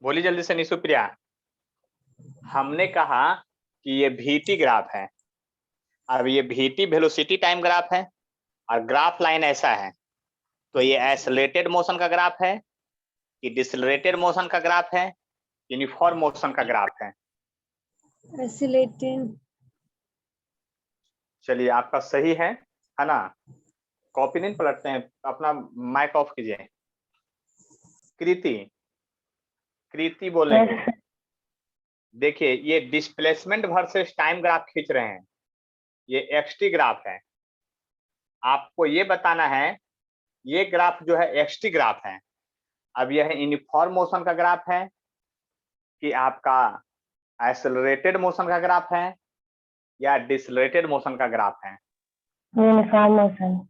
बोली जल्दी से निशुप्रिया। हमने कहा कि ये VT ग्राफ है। अब ये VT वेलोसिटी टाइम ग्राफ है और ग्राफ लाइन ऐसा है, तो ये एक्सेलरेटेड मोशन का ग्राफ है कि डिसलरेटेड मोशन का ग्राफ है, यूनिफॉर्म मोशन का ग्राफ है? एक्सेलरेटेड। चलिए आपका सही है ना। कॉपी नहीं पलटते हैं, अपना माइक ऑफ कीजिए। कृति बोलेंगे। देखिए ये डिस्प्लेसमेंट वर्सेस टाइम ग्राफ खींच रहे हैं, ये XT ग्राफ है। आपको ये बताना है ये ग्राफ जो है XT ग्राफ है। अब यह यूनिफॉर्म मोशन का ग्राफ है कि आपका एक्सेलरेटेड मोशन का ग्राफ है या डिसलरेटेड मोशन का ग्राफ है? Uniform motion.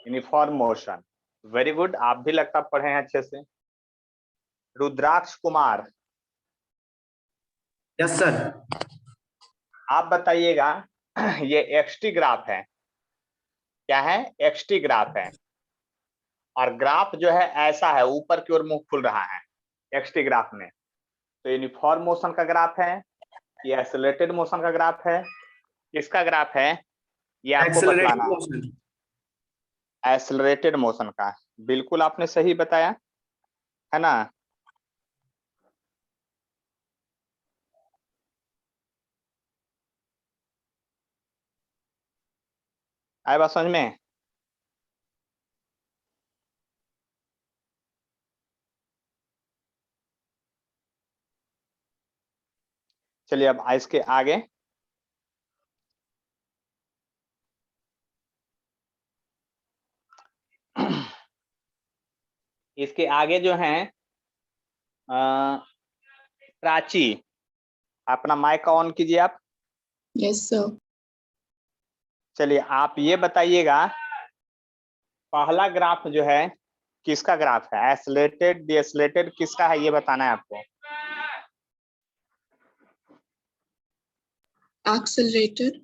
Uniform motion. Very good, आप भी लगता पढ़े हैं अच्छे से। रुद्राक्ष कुमार, यस सर। आप बताइएगा ये XT ग्राफ है, क्या है? XT ग्राफ है और ग्राफ जो है ऐसा है, ऊपर की ओर मुंह खुल रहा है XT ग्राफ में। तो यूनिफॉर्म मोशन का ग्राफ है, ये एक्सेलरेटेड मोशन का ग्राफ है, किसका ग्राफ है ये आपको बतलाना है। एक्सेलरेटेड मोशन का। बिल्कुल आपने सही बताया है ना। आए बात समझ में? चलिए अब इसके आगे इसके आगे जो है प्राची, अपना माइक ऑन कीजिए आप। Yes sir. चलिए आप ये बताइएगा पहला ग्राफ जो है किसका ग्राफ है? एक्सेलरेटेड डिएक्सेलरेटेड किसका है ये बताना है आपको। एक्सेलरेटेड।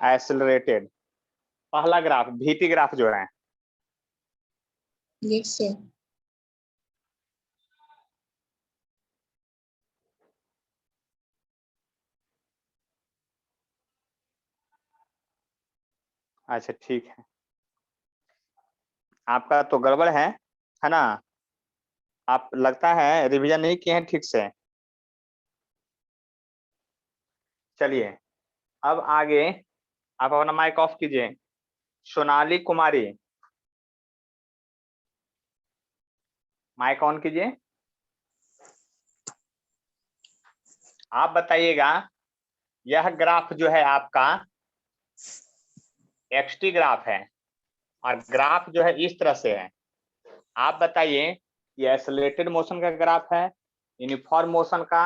एक्सेलरेटेड पहला ग्राफ VT ग्राफ जो है। Yes sir. अच्छा ठीक है, आपका तो गड़बड़ है ना। आप लगता है रिवीजन नहीं किए हैं ठीक से। चलिए अब आगे आप अपना माइक ऑफ कीजिए। सोनाली कुमारी, माइक ऑन कीजिए। आप बताइएगा यह ग्राफ जो है आपका XT ग्राफ है और ग्राफ जो है इस तरह से है। आप बताइए ये एक्सेलरेटेड मोशन का ग्राफ है, यूनिफॉर्म मोशन का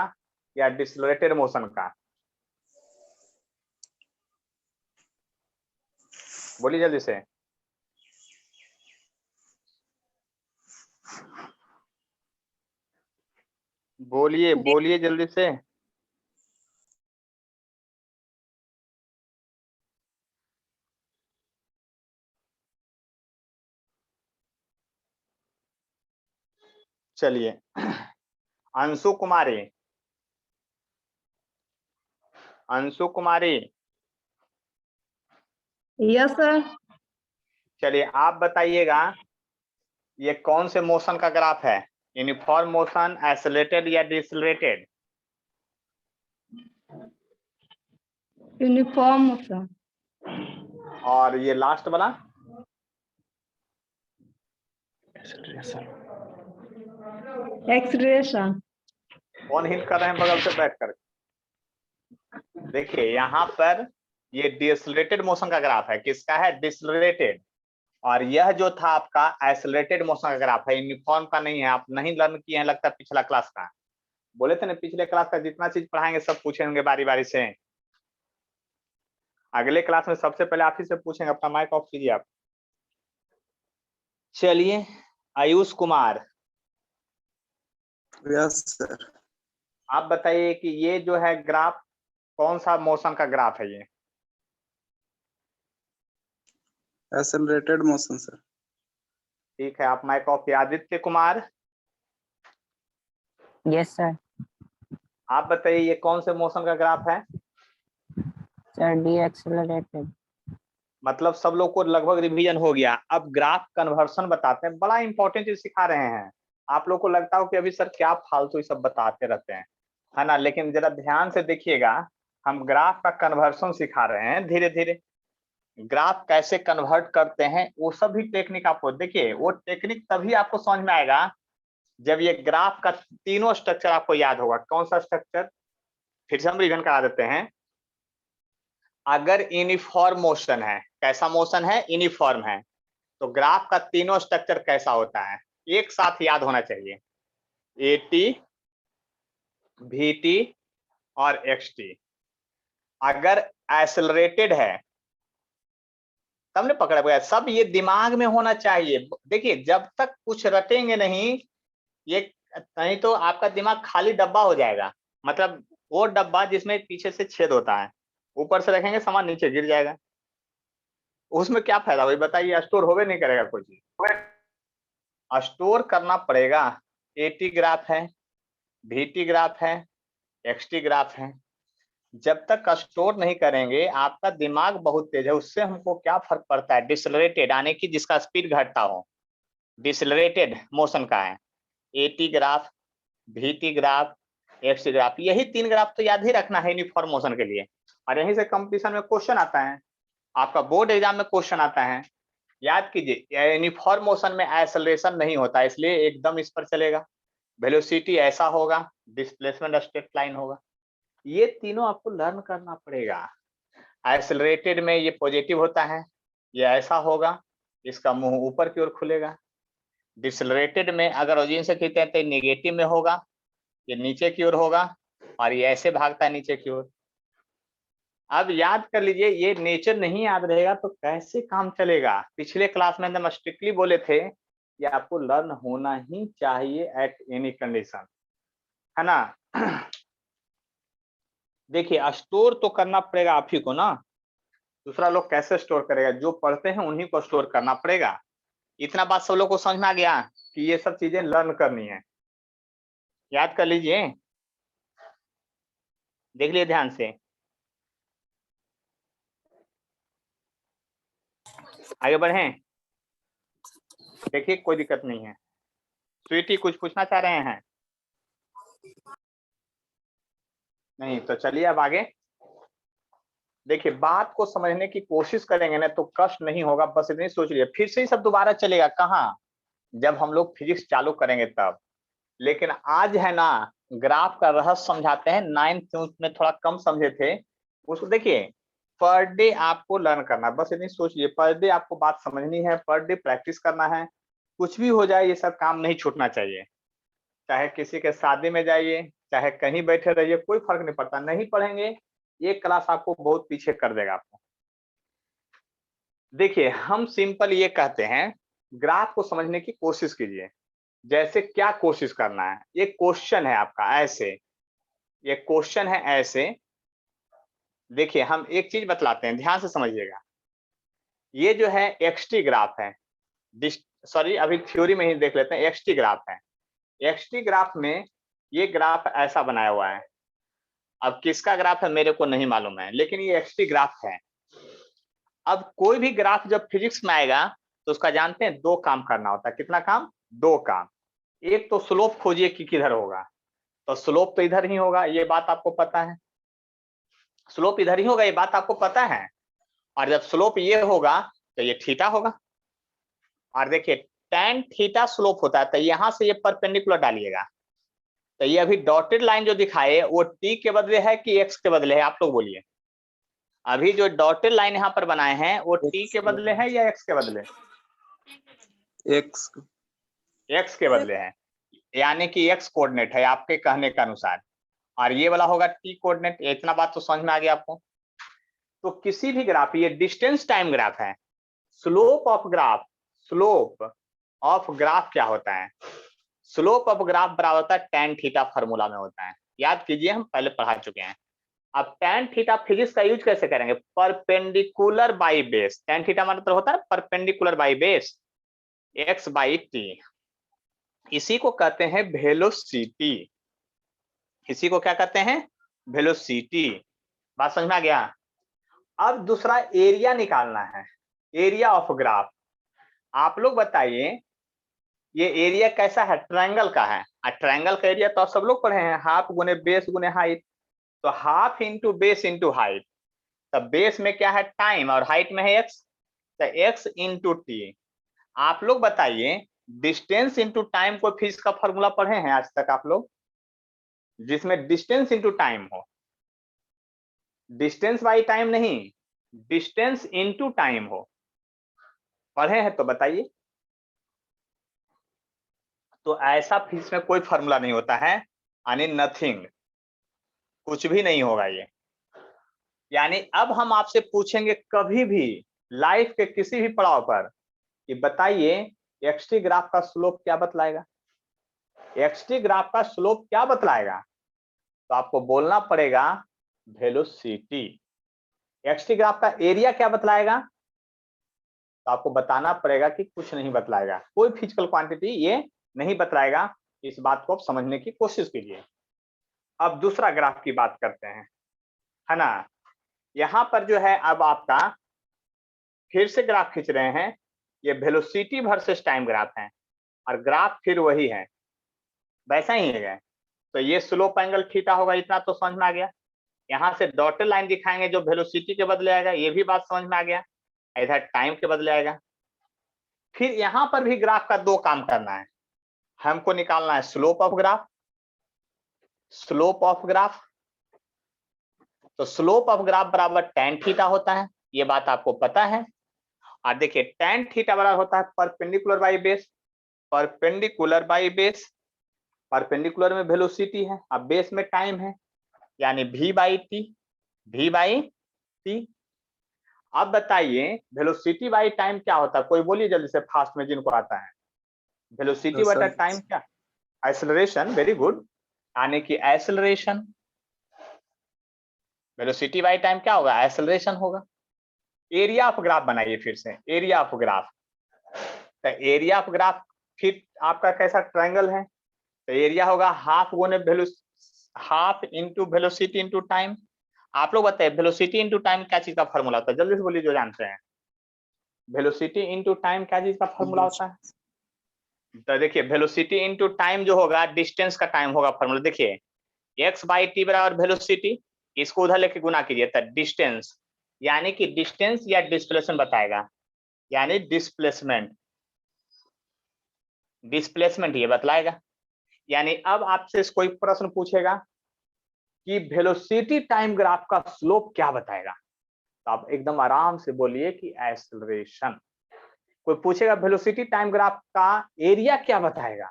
या डिसलरेटेड मोशन का? बोलिए जल्दी से। बोलिए बोलिए जल्दी से। चलिए अंशु कुमारी, अंशु कुमारी। Yes sir. चलिए आप बताइएगा ये कौन से मोशन का ग्राफ है? यूनिफॉर्म मोशन, एक्सेलरेटेड या डिसलरेटेड? Uniform motion. और ये लास्ट वाला एक्सलेरेशन। कौन हिंट कर रहे हैं बगल से बैठ कर? देखिए यहाँ पर ये डिसलरेटेड मोशन का ग्राफ है, किसका है? डिसलरेटेड। और यह जो था आपका एक्सेलरेटेड मोशन का ग्राफ है, यूनिफॉर्म का नहीं है। आप नहीं लर्न किए हैं लगता है पिछला क्लास का। बोले थे ना पिछले क्लास का जितना चीज पढ़ाएंगे सब पूछेंगे बारी बारी से। अगले क्लास में सबसे पहले आप ही से पूछेंगे। अपना माइक ऑफ कीजिए आप। चलिए आयुष कुमार, यस सर। आप बताइए कि ये जो है ग्राफ कौन सा मोशन का ग्राफ है? ये एक्सेलरेटेड मोशन सर। ठीक है, आप mic off. Aditya Kumar, yes sir. आप बताइए ये कौन से मोशन का ग्राफ है? Sir decelerated. मतलब सब लोग को लगभग रिवीजन हो गया। अब ग्राफ कन्वर्सन बताते हैं, बड़ा इंपॉर्टेंट चीज सिखा रहे हैं। आप लोग को लगता हो कि अभी सर क्या फालतू ये सब बताते रहते हैं, है ना, लेकिन जरा ध्यान से देखिएगा, हम ग्राफ का कन्वर्सन सिखा रहे हैं धीरे धीरे। ग्राफ कैसे कन्वर्ट करते हैं वो सभी टेक्निक आपको, देखिए वो टेक्निक तभी आपको समझ में आएगा जब ये ग्राफ का तीनों स्ट्रक्चर आपको याद होगा। कौन सा स्ट्रक्चर? फिर से हम रिवीजन करा देते हैं। अगर यूनिफॉर्म मोशन है, कैसा मोशन है? यूनिफॉर्म है, तो ग्राफ का तीनों स्ट्रक्चर कैसा होता है? एक साथ याद होना चाहिए, एटी, वीटी और एक्सटी। अगर एक्सेलरेटेड है तब ने पकड़ा गया, सब ये दिमाग में होना चाहिए। देखिए जब तक कुछ रटेंगे नहीं, ये नहीं तो आपका दिमाग खाली डब्बा हो जाएगा। मतलब वो डब्बा जिसमें पीछे से छेद होता है, ऊपर से रखेंगे सामान नीचे गिर जाएगा, उसमें क्या फायदा? वही बताइए, स्टोर होवे नहीं करेगा कोई चीज। स्टोर करना पड़ेगा। एटी ग्राफ है, वीटी ग्राफ है, एक्सटी ग्राफ है। जब तक स्टोर नहीं करेंगे, आपका दिमाग बहुत तेज है, उससे हमको क्या फर्क पड़ता है? डिसलरेटेड यानी कि जिसका स्पीड घटता हो, डिसलरेटेड मोशन का है। AT graph, VT graph, XT graph, यही तीन ग्राफ तो याद ही रखना है यूनिफॉर्म मोशन के लिए। और यहीं से कंपटीशन में क्वेश्चन आता है, आपका बोर्ड एग्जाम में क्वेश्चन आता है। याद कीजिए, यूनिफॉर्म मोशन में एक्सेलरेशन नहीं होता, इसलिए एकदम इस पर चलेगा। वेलोसिटी ऐसा होगा, डिस्प्लेसमेंट स्ट्रेट लाइन होगा। ये तीनों आपको लर्न करना पड़ेगा। एक्सेलरेटेड में ये पॉजिटिव होता है, ये ऐसा होगा, इसका मुंह ऊपर की ओर खुलेगा। डिसलरेटेड में अगर ओरिजिन से खींचते हैं तो नेगेटिव में होगा, ये नीचे की ओर होगा, और ये ऐसे भागता है नीचे की ओर। अब याद कर लीजिए, ये नेचर नहीं याद रहेगा तो कैसे काम चलेगा? पिछले क्लास में एकदम स्ट्रिक्टली बोले थे कि आपको लर्न होना ही चाहिए एट एनी कंडीशन, है ना। देखिए स्टोर तो करना पड़ेगा आप ही को ना, दूसरा लोग कैसे स्टोर करेगा? जो पढ़ते हैं उन्हीं को स्टोर करना पड़ेगा। इतना बात सब लोग को समझ में आ गया कि ये सब चीजें लर्न करनी है। याद कर लीजिए, देख लिए ध्यान से, आगे बढ़ें। देखिए कोई दिक्कत नहीं है। स्वीटी कुछ पूछना चाह रहे हैं? नहीं तो चलिए अब आगे। देखिए बात को समझने की कोशिश करेंगे ना तो कष्ट नहीं होगा, बस इतनी सोच लीजिए। फिर से ही सब दोबारा चलेगा कहाँ? जब हम लोग फिजिक्स चालू करेंगे तब। लेकिन आज है ना, ग्राफ का रहस्य समझाते हैं। 9th में थोड़ा कम समझे थे उसको। देखिए पर डे आपको लर्न करना है, बस इतनी सोच लीजिए। पर डे आपको बात समझनी है, पर डे प्रैक्टिस करना है। कुछ भी हो जाए ये सब काम नहीं छूटना चाहिए। चाहे किसी के शादी में जाइए, चाहे कहीं बैठे रहिए, कोई फर्क नहीं पड़ता। नहीं पढ़ेंगे एक क्लास आपको बहुत पीछे कर देगा आपको। देखिए हम सिंपल ये कहते हैं, ग्राफ को समझने की कोशिश कीजिए। जैसे क्या कोशिश करना है? ये क्वेश्चन है आपका ऐसे, ये क्वेश्चन है ऐसे। देखिए हम एक चीज बतलाते हैं, ध्यान से समझिएगा। ये जो है एक्सटी ग्राफ है, सॉरी अभी थ्योरी में ही देख लेते हैं। एक्सटी ग्राफ है, एक्सटी ग्राफ में ये ग्राफ ऐसा बनाया हुआ है। अब किसका ग्राफ है मेरे को नहीं मालूम है, लेकिन ये एक्सटी ग्राफ है। अब कोई भी ग्राफ जब फिजिक्स में आएगा तो उसका जानते हैं दो काम करना होता है। कितना काम? दो काम। एक तो स्लोप खोजिए कि किधर होगा, तो स्लोप तो इधर ही होगा, ये बात आपको पता है। स्लोप इधर ही होगा, ये बात आपको पता है। और जब स्लोप ये होगा तो ये थीटा होगा। और देखिए tan थीटा स्लोप होता है, तो यहां से ये परपेंडिकुलर डालिएगा। तो ये अभी डॉटेड लाइन जो दिखाए वो t के बदले है कि x के बदले है? आप लोग बोलिए। अभी जो डॉटेड लाइन यहाँ पर बनाए हैं वो t के बदले है या x के बदले? x के बदले है, यानी कि x कोऑर्डिनेट है आपके कहने के अनुसार, और ये वाला होगा t कोऑर्डिनेट। इतना बात तो समझ में आ गया आपको। तो किसी भी ग्राफ, ये डिस्टेंस टाइम ग्राफ है। Slope of graph, slope of graph क्या होता है? स्लोप ऑफ ग्राफ बराबर होता है tan थीटा, फार्मूला में होता है। याद कीजिए हम पहले पढ़ा चुके हैं। अब tan थीटा फिजिक्स का यूज कैसे करेंगे? Perpendicular by base. tan theta मतलब होता है perpendicular by base x by T. इसी को कहते हैं वेलोसिटी। इसी को क्या कहते हैं, वेलोसिटी। बात समझ में आ गया। अब दूसरा एरिया निकालना है, एरिया ऑफ ग्राफ। आप लोग बताइए ये एरिया कैसा है, ट्रायंगल का है। ट्रायंगल का एरिया तो आप सब लोग पढ़े हैं, हाफ गुने बेस गुने हाइट। तो half into base into height, तो बेस में क्या है टाइम और हाइट में है एक्स, तो एक्स इंटू टी। आप लोग बताइए डिस्टेंस इंटू टाइम को फिजिक्स का फॉर्मूला पढ़े हैं आज तक आप लोग, जिसमें डिस्टेंस इंटू टाइम हो, डिस्टेंस बाई टाइम नहीं, डिस्टेंस इंटू टाइम हो, पढ़े हैं तो बताइए। तो ऐसा फिजिक्स में कोई फॉर्मूला नहीं होता है, यानी नथिंग, कुछ भी नहीं होगा ये। यानी अब हम आपसे पूछेंगे कभी भी लाइफ के किसी भी पड़ाव पर कि बताइए एक्सटी ग्राफ का स्लोप क्या बतलाएगा, एक्सटी ग्राफ का स्लोप क्या बतलाएगा, तो आपको बोलना पड़ेगा वेलोसिटी। एक्सटी ग्राफ का एरिया क्या बतलाएगा, तो आपको बताना पड़ेगा कि कुछ नहीं बतलाएगा, कोई फिजिकल क्वांटिटी ये नहीं बतलाएगा। इस बात को आप समझने की कोशिश कीजिए। अब दूसरा ग्राफ की बात करते हैं, है ना। यहां पर जो है अब आपका फिर से ग्राफ खींच रहे हैं, ये वेलोसिटी वर्सेस टाइम ग्राफ है, और ग्राफ फिर वही है, वैसा ही है। तो ये स्लोप एंगल थीटा होगा, इतना तो समझ में आ गया। यहाँ से डॉटेड लाइन दिखाएंगे जो वेलोसिटी के बदले आएगा, ये भी बात समझ में आ गया, इधर टाइम के बदले आएगा। फिर यहाँ पर भी ग्राफ का दो काम करना है, हमको निकालना है slope of graph, slope of graph. तो स्लोप ऑफ ग्राफ बराबर tan थीटा होता है, ये बात आपको पता है। और देखिए tan थीटा बराबर होता है perpendicular by base, perpendicular by base, perpendicular में वेलोसिटी है और बेस में टाइम है, यानी v by T, v by T. अब बताइए वेलोसिटी बाई टाइम क्या होता है, कोई बोलिए जल्दी से फास्ट में जिनको आता है। वेलोसिटी बटा टाइम क्या, एक्सेलरेशन, वेरी गुड, यानी कि एक्सेलरेशन। वेलोसिटी बाई टाइम क्या होगा, एक्सेलरेशन होगा। एरिया ऑफ ग्राफ बनाइए फिर से, एरिया ऑफ ग्राफ। तो एरिया ऑफ ग्राफ फिर आपका कैसा ट्रायंगल है, तो एरिया होगा हाफ गुने half into velocity into time. आप लोग बताइए वेलोसिटी इंटू टाइम क्या चीज का फॉर्मूला होता है, जल्दी से बोलिए जो जानते हैं। वेलोसिटी इंटू टाइम क्या चीज का फॉर्मूला होता है, तो देखिए वेलोसिटी इंटू टाइम जो होगा डिस्टेंस का टाइम होगा फॉर्मूला। देखिए एक्स बाई टी बराबर वेलोसिटी, इसको उधर लेके गुना कीजिए तो डिस्टेंस, यानी कि डिस्टेंस या डिस्प्लेसमेंट बताएगा, यानी डिस्प्लेसमेंट, डिस्प्लेसमेंट ये बतलाएगा। यानी अब आपसे कोई प्रश्न पूछेगा कि वेलोसिटी टाइम ग्राफ का स्लोप क्या बताएगा, तो आप एकदम आराम से बोलिए कि एक्सेलरेशन। कोई पूछेगा वेलोसिटी टाइम ग्राफ का एरिया क्या बताएगा,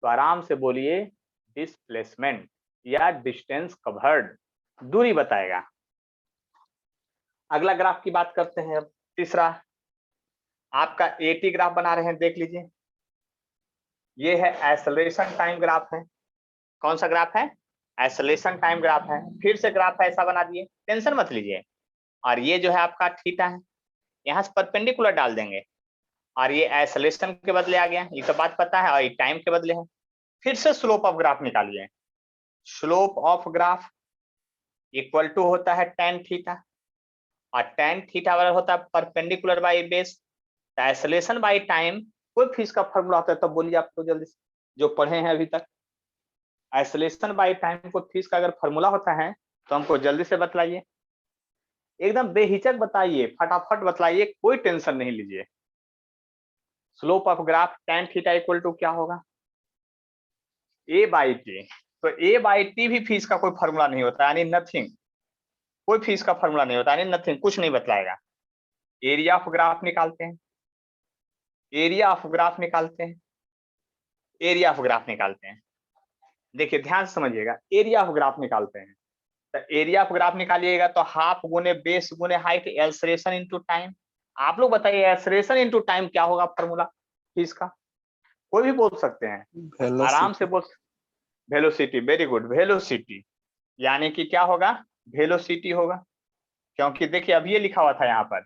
तो आराम से बोलिए डिस्प्लेसमेंट या डिस्टेंस कवर्ड, दूरी बताएगा। अगला ग्राफ की बात करते हैं। अब तीसरा आपका एटी ग्राफ बना रहे हैं, देख लीजिए। ये है एक्सेलरेशन टाइम ग्राफ है, कौन सा ग्राफ है, एक्सेलरेशन टाइम ग्राफ है। फिर से ग्राफ ऐसा बना दिए, टेंशन मत लीजिए। और ये जो है आपका थीटा है, यहाँ से परपेंडिकुलर डाल देंगे, और ये एक्सेलरेशन के बदले आ गया, ये तो बात पता है, और ये टाइम के बदले है। फिर से स्लोप ऑफ ग्राफ निकालिए, slope of graph equal to होता है tan थीटा, और tan थीटा बराबर होता है perpendicular by base, acceleration by time. कोई फिजिक्स का फॉर्मूला होता है तब बोलिए आपको जल्दी से, जो पढ़े हैं अभी तक। एक्सेलरेशन बाई टाइम को फिजिक्स का अगर फॉर्मूला होता है तो हमको जल्दी से बतलाइए, एकदम बेहिचक बताइए, फटाफट बतलाइए, कोई टेंशन नहीं लीजिए। Slope of graph tan theta equal to क्या होगा, a बाई टी। तो a बाई टी भी फीस का कोई फॉर्मूला नहीं होता, यानी नथिंग, कोई फीस का फॉर्मूला नहीं होता, यानी नथिंग, कुछ नहीं बतलाएगा। एरिया ऑफ ग्राफ निकालते हैं, एरिया ऑफ ग्राफ निकालते हैं, एरिया ऑफ ग्राफ निकालते हैं। देखिए ध्यान से समझिएगा, एरिया ऑफ ग्राफ निकालते हैं। तो एरिया ऑफ ग्राफ निकालिएगा तो हाफ गुने बेस गुने हाइट, एक्सेलरेशन इनटू टाइम। आप लोग बताइए एक्सेलरेशन इनटू टाइम क्या होगा फॉर्मूला फीस का, कोई भी बोल सकते हैं, आराम से बोल। वेलोसिटी, वेरी गुड, वेलोसिटी, यानी कि क्या होगा, वेलोसिटी होगा। क्योंकि देखिए अब ये लिखा हुआ था यहाँ पर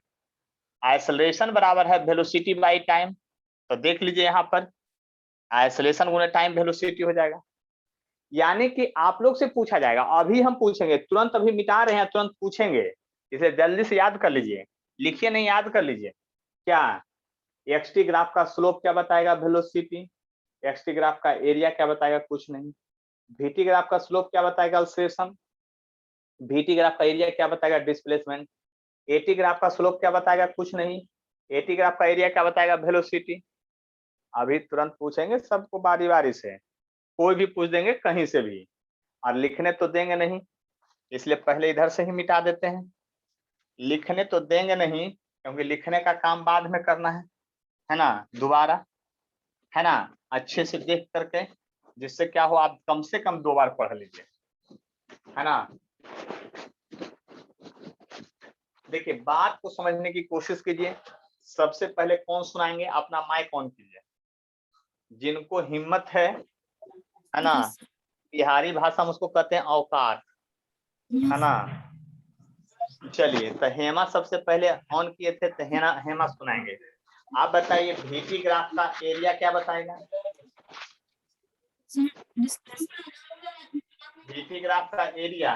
एक्सेलरेशन बराबर है वेलोसिटी बाई टाइम, तो देख लीजिए यहाँ पर एक्सेलरेशन गुने टाइम वेलोसिटी हो जाएगा। यानी कि आप लोग से पूछा जाएगा, अभी हम पूछेंगे, तुरंत अभी मिटा रहे हैं, तुरंत पूछेंगे, इसे जल्दी से याद कर लीजिए, लिखिए नहीं, याद कर लीजिए। क्या एक्सटी ग्राफ का स्लोप क्या बताएगा? वेलोसिटी। एक्सटी ग्राफ का एरिया क्या बताएगा? कुछ नहीं। VT ग्राफ का स्लोप क्या बताएगा? एक्सेलरेशन। VT ग्राफ का एरिया क्या बताएगा? डिस्प्लेसमेंट। AT ग्राफ का स्लोप क्या बताएगा? कुछ नहीं। AT ग्राफ का एरिया क्या बताएगा? वेलोसिटी। अभी तुरंत पूछेंगे सबको बारी बारी से, कोई भी पूछ देंगे कहीं से भी, और लिखने तो देंगे नहीं, इसलिए पहले इधर से ही मिटा देते हैं। लिखने तो देंगे नहीं, क्योंकि लिखने का काम बाद में करना है ना, दोबारा, है ना, अच्छे से देख करके, जिससे क्या हो, आप कम से कम 2 बार पढ़ लीजिए, है ना। देखिए, बात को समझने की कोशिश कीजिए। सबसे पहले कौन सुनाएंगे? अपना माइक ऑन कीजिए, जिनको हिम्मत है ना। बिहारी भाषा में उसको कहते हैं औकात, है ना। चलिए, तो हेमा सबसे पहले ऑन किए थे, तो हेमा सुनाएंगे। आप बताइए, VT ग्राफ का एरिया क्या बताएगा? VT ग्राफ का एरिया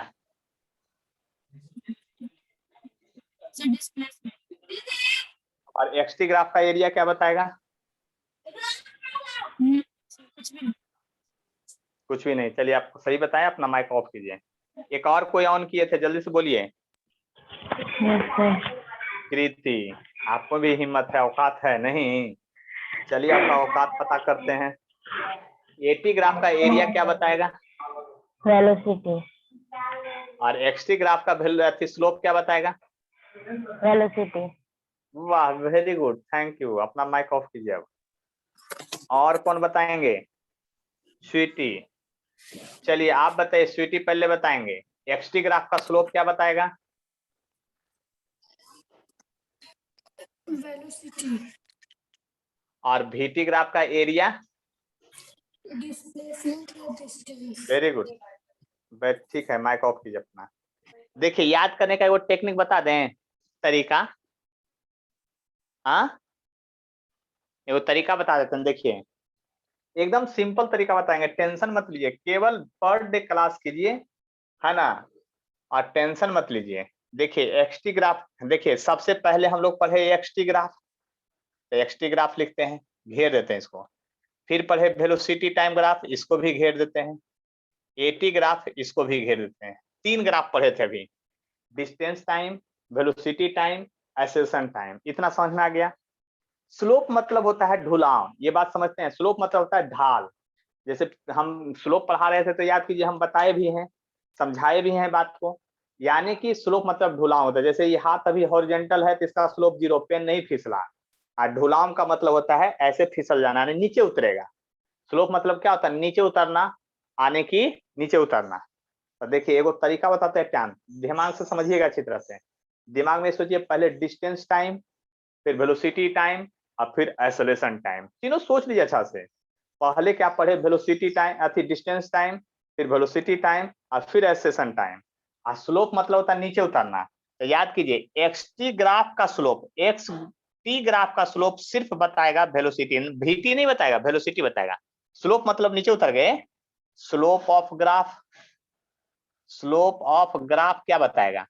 और XT ग्राफ का एरिया क्या बताएगा? कुछ भी नहीं। चलिए, आपको सही बताएं, अपना माइक ऑफ कीजिए। एक और कोई ऑन किए थे, जल्दी से बोलिए। कृति, आपको भी हिम्मत है, औकात है नहीं? चलिए, आपका औकात पता करते हैं। AT ग्राफ का एरिया क्या बताएगा? वेलोसिटी। और XT ग्राफ का स्लोप क्या बताएगा? वेलोसिटी। वाह, वेरी गुड, थैंक यू। अपना माइक ऑफ कीजिए अब। और कौन बताएंगे? स्वीटी। चलिए, आप बताइए, स्वीटी पहले बताएंगे। XT ग्राफ का स्लोप क्या बताएगा? वेलोसिटी। और VT ग्राफ का एरिया? डिस्प्लेसमेंट या डिस्टेंस। वेरी गुड, ठीक है, माइक ऑफ कीजिए अपना। देखिए, याद करने का वो टेक्निक बता दें, तरीका। हाँ, वो तरीका बता देते हैं। देखिए, एकदम सिंपल तरीका बताएंगे, टेंशन मत लीजिए, केवल पर डे क्लास कीजिए, है ना, और टेंशन मत लीजिए। देखिए, XT ग्राफ, देखिए सबसे पहले हम लोग पढ़े XT ग्राफ, तो XT ग्राफ लिखते हैं, घेर देते हैं इसको। फिर पढ़े वेलोसिटी टाइम ग्राफ, इसको भी घेर देते हैं। AT ग्राफ, इसको भी घेर देते हैं। 3 ग्राफ पढ़े थे अभी, distance time, velocity time, acceleration time. इतना समझ में आ गया। स्लोप मतलब होता है ढुलाव, ये बात समझते हैं। स्लोप मतलब होता है ढाल। जैसे हम स्लोप पढ़ा रहे थे, तो याद कीजिए, हम बताए भी हैं, समझाए भी हैं बात को। यानी कि स्लोप मतलब ढुलाव होता है। जैसे ये हाथ अभी हॉरिजॉन्टल है, तो इसका स्लोप 0, पेन नहीं फिसला। और ढुलाव का मतलब होता है ऐसे फिसल जाना, यानी नीचे उतरेगा। स्लोप मतलब क्या होता है? नीचे उतरना, आने की नीचे उतरना। तो देखिए, एगो तरीका बताते हैं, टाइम दिमाग से समझिएगा अच्छी तरह से। दिमाग में सोचिए, पहले डिस्टेंस टाइम, फिर वेलोसिटी टाइम, और फिर एक्सेलरेशन टाइम। तीनों सोच लीजिए अच्छा से। पहले क्या पढ़े? वेलोसिटी टाइम, अथी डिस्टेंस टाइम, फिर वेलोसिटी टाइम, और फिर एक्सेलरेशन टाइम। और स्लोप मतलब होता है नीचे उतरना। तो याद कीजिए, XT ग्राफ का स्लोप, XT ग्राफ का स्लोप सिर्फ बताएगा वेलोसिटी, VT नहीं बताएगा, वेलोसिटी बताएगा। स्लोप मतलब नीचे उतर गए। Slope of graph, slope of graph क्या बताएगा?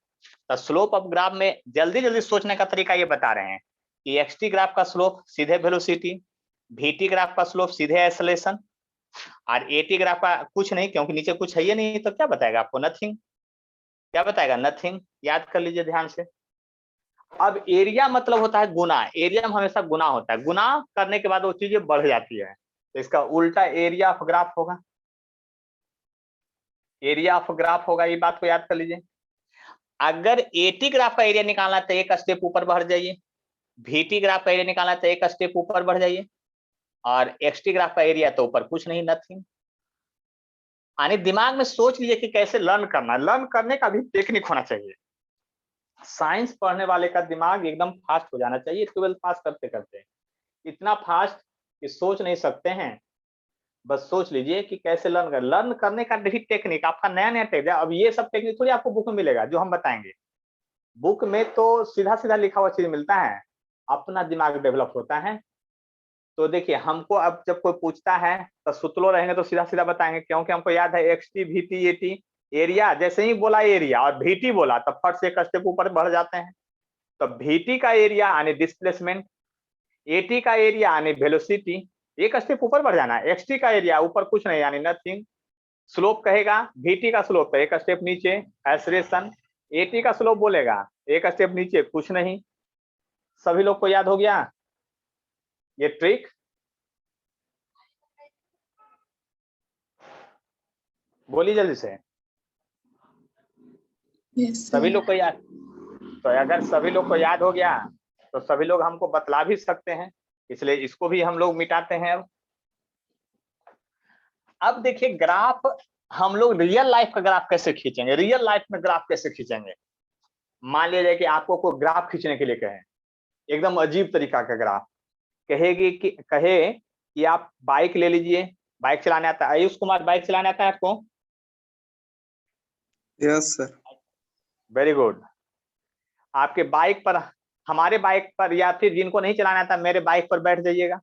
तो स्लोप ऑफ ग्राफ में जल्दी जल्दी सोचने का तरीका ये बता रहे हैं कि XT ग्राफ का स्लोप सीधे वेलोसिटी, VT ग्राफ का स्लोप सीधे एक्सेलरेशन, और AT ग्राफ का कुछ नहीं, क्योंकि नीचे कुछ है ही नहीं, तो क्या बताएगा आपको? नथिंग। क्या बताएगा? नथिंग। याद कर लीजिए ध्यान से। अब एरिया मतलब होता है गुना। एरिया में हमेशा गुना होता है, गुना करने के बाद वो चीजें बढ़ जाती है, तो इसका उल्टा एरिया ऑफ ग्राफ होगा। एरिया ऑफ ग्राफ होगा, ये बात को याद कर लीजिए। अगर AT ग्राफ का एरिया निकालना है, तो एक स्टेप ऊपर बढ़ जाइए। VT ग्राफ का एरिया निकालना है, तो एक स्टेप ऊपर बढ़ जाइए। और XT ग्राफ का एरिया तो ऊपर कुछ नहीं, नथिंग। यानी दिमाग में सोच लीजिए कि कैसे लर्न करना है। लर्न करने का भी टेक्निक होना चाहिए। साइंस पढ़ने वाले का दिमाग एकदम फास्ट हो जाना चाहिए। 12th पास करते करते इतना फास्ट कि सोच नहीं सकते हैं। बस सोच लीजिए कि कैसे लर्न करने का भी टेक्निक, आपका नया नया टेक्निक। अब ये सब टेक्निक थोड़ी आपको बुक में मिलेगा जो हम बताएंगे। बुक में तो सीधा सीधा लिखा हुआ चीज मिलता है, अपना दिमाग डेवलप होता है। तो देखिए हमको अब जब कोई पूछता है तो सुतलो रहेंगे तो सीधा सीधा बताएंगे, क्योंकि हमको याद है एक्सटी VT AT एरिया। जैसे ही बोला एरिया और VT बोला तब फट से एक स्टेप ऊपर बढ़ जाते हैं। तो VT का एरिया यानी डिस्प्लेसमेंट, AT का एरिया यानी वेलोसिटी, एक स्टेप ऊपर बढ़ जाना है। XT का एरिया ऊपर कुछ नहीं यानी नथिंग, स्लोप कहेगा VT का स्लोप है एक स्टेप नीचे एक्सेलरेशन, AT का स्लोप बोलेगा एक स्टेप नीचे कुछ नहीं। सभी लोग को याद हो गया ये ट्रिक? बोली जल्दी से। Yes, सभी sir. लोग को याद? तो अगर सभी लोग को याद हो गया तो सभी लोग हमको बतला भी सकते हैं, इसलिए इसको भी हम लोग मिटाते हैं। अब देखिए ग्राफ हम लोग रियल लाइफ का ग्राफ कैसे खींचेंगे, रियल लाइफ में ग्राफ कैसे खींचेंगे। मान लिया जाए कि आपको कोई ग्राफ खींचने के लिए कहे, एकदम अजीब तरीका का ग्राफ, कहे कि आप बाइक ले लीजिए, बाइक चलाने आता है। आयुष कुमार बाइक चलाने आता है आपको? Yes sir. Very good. आपके बाइक पर, हमारे बाइक पर, या फिर जिनको नहीं चलाना आता मेरे बाइक पर बैठ जाइएगा,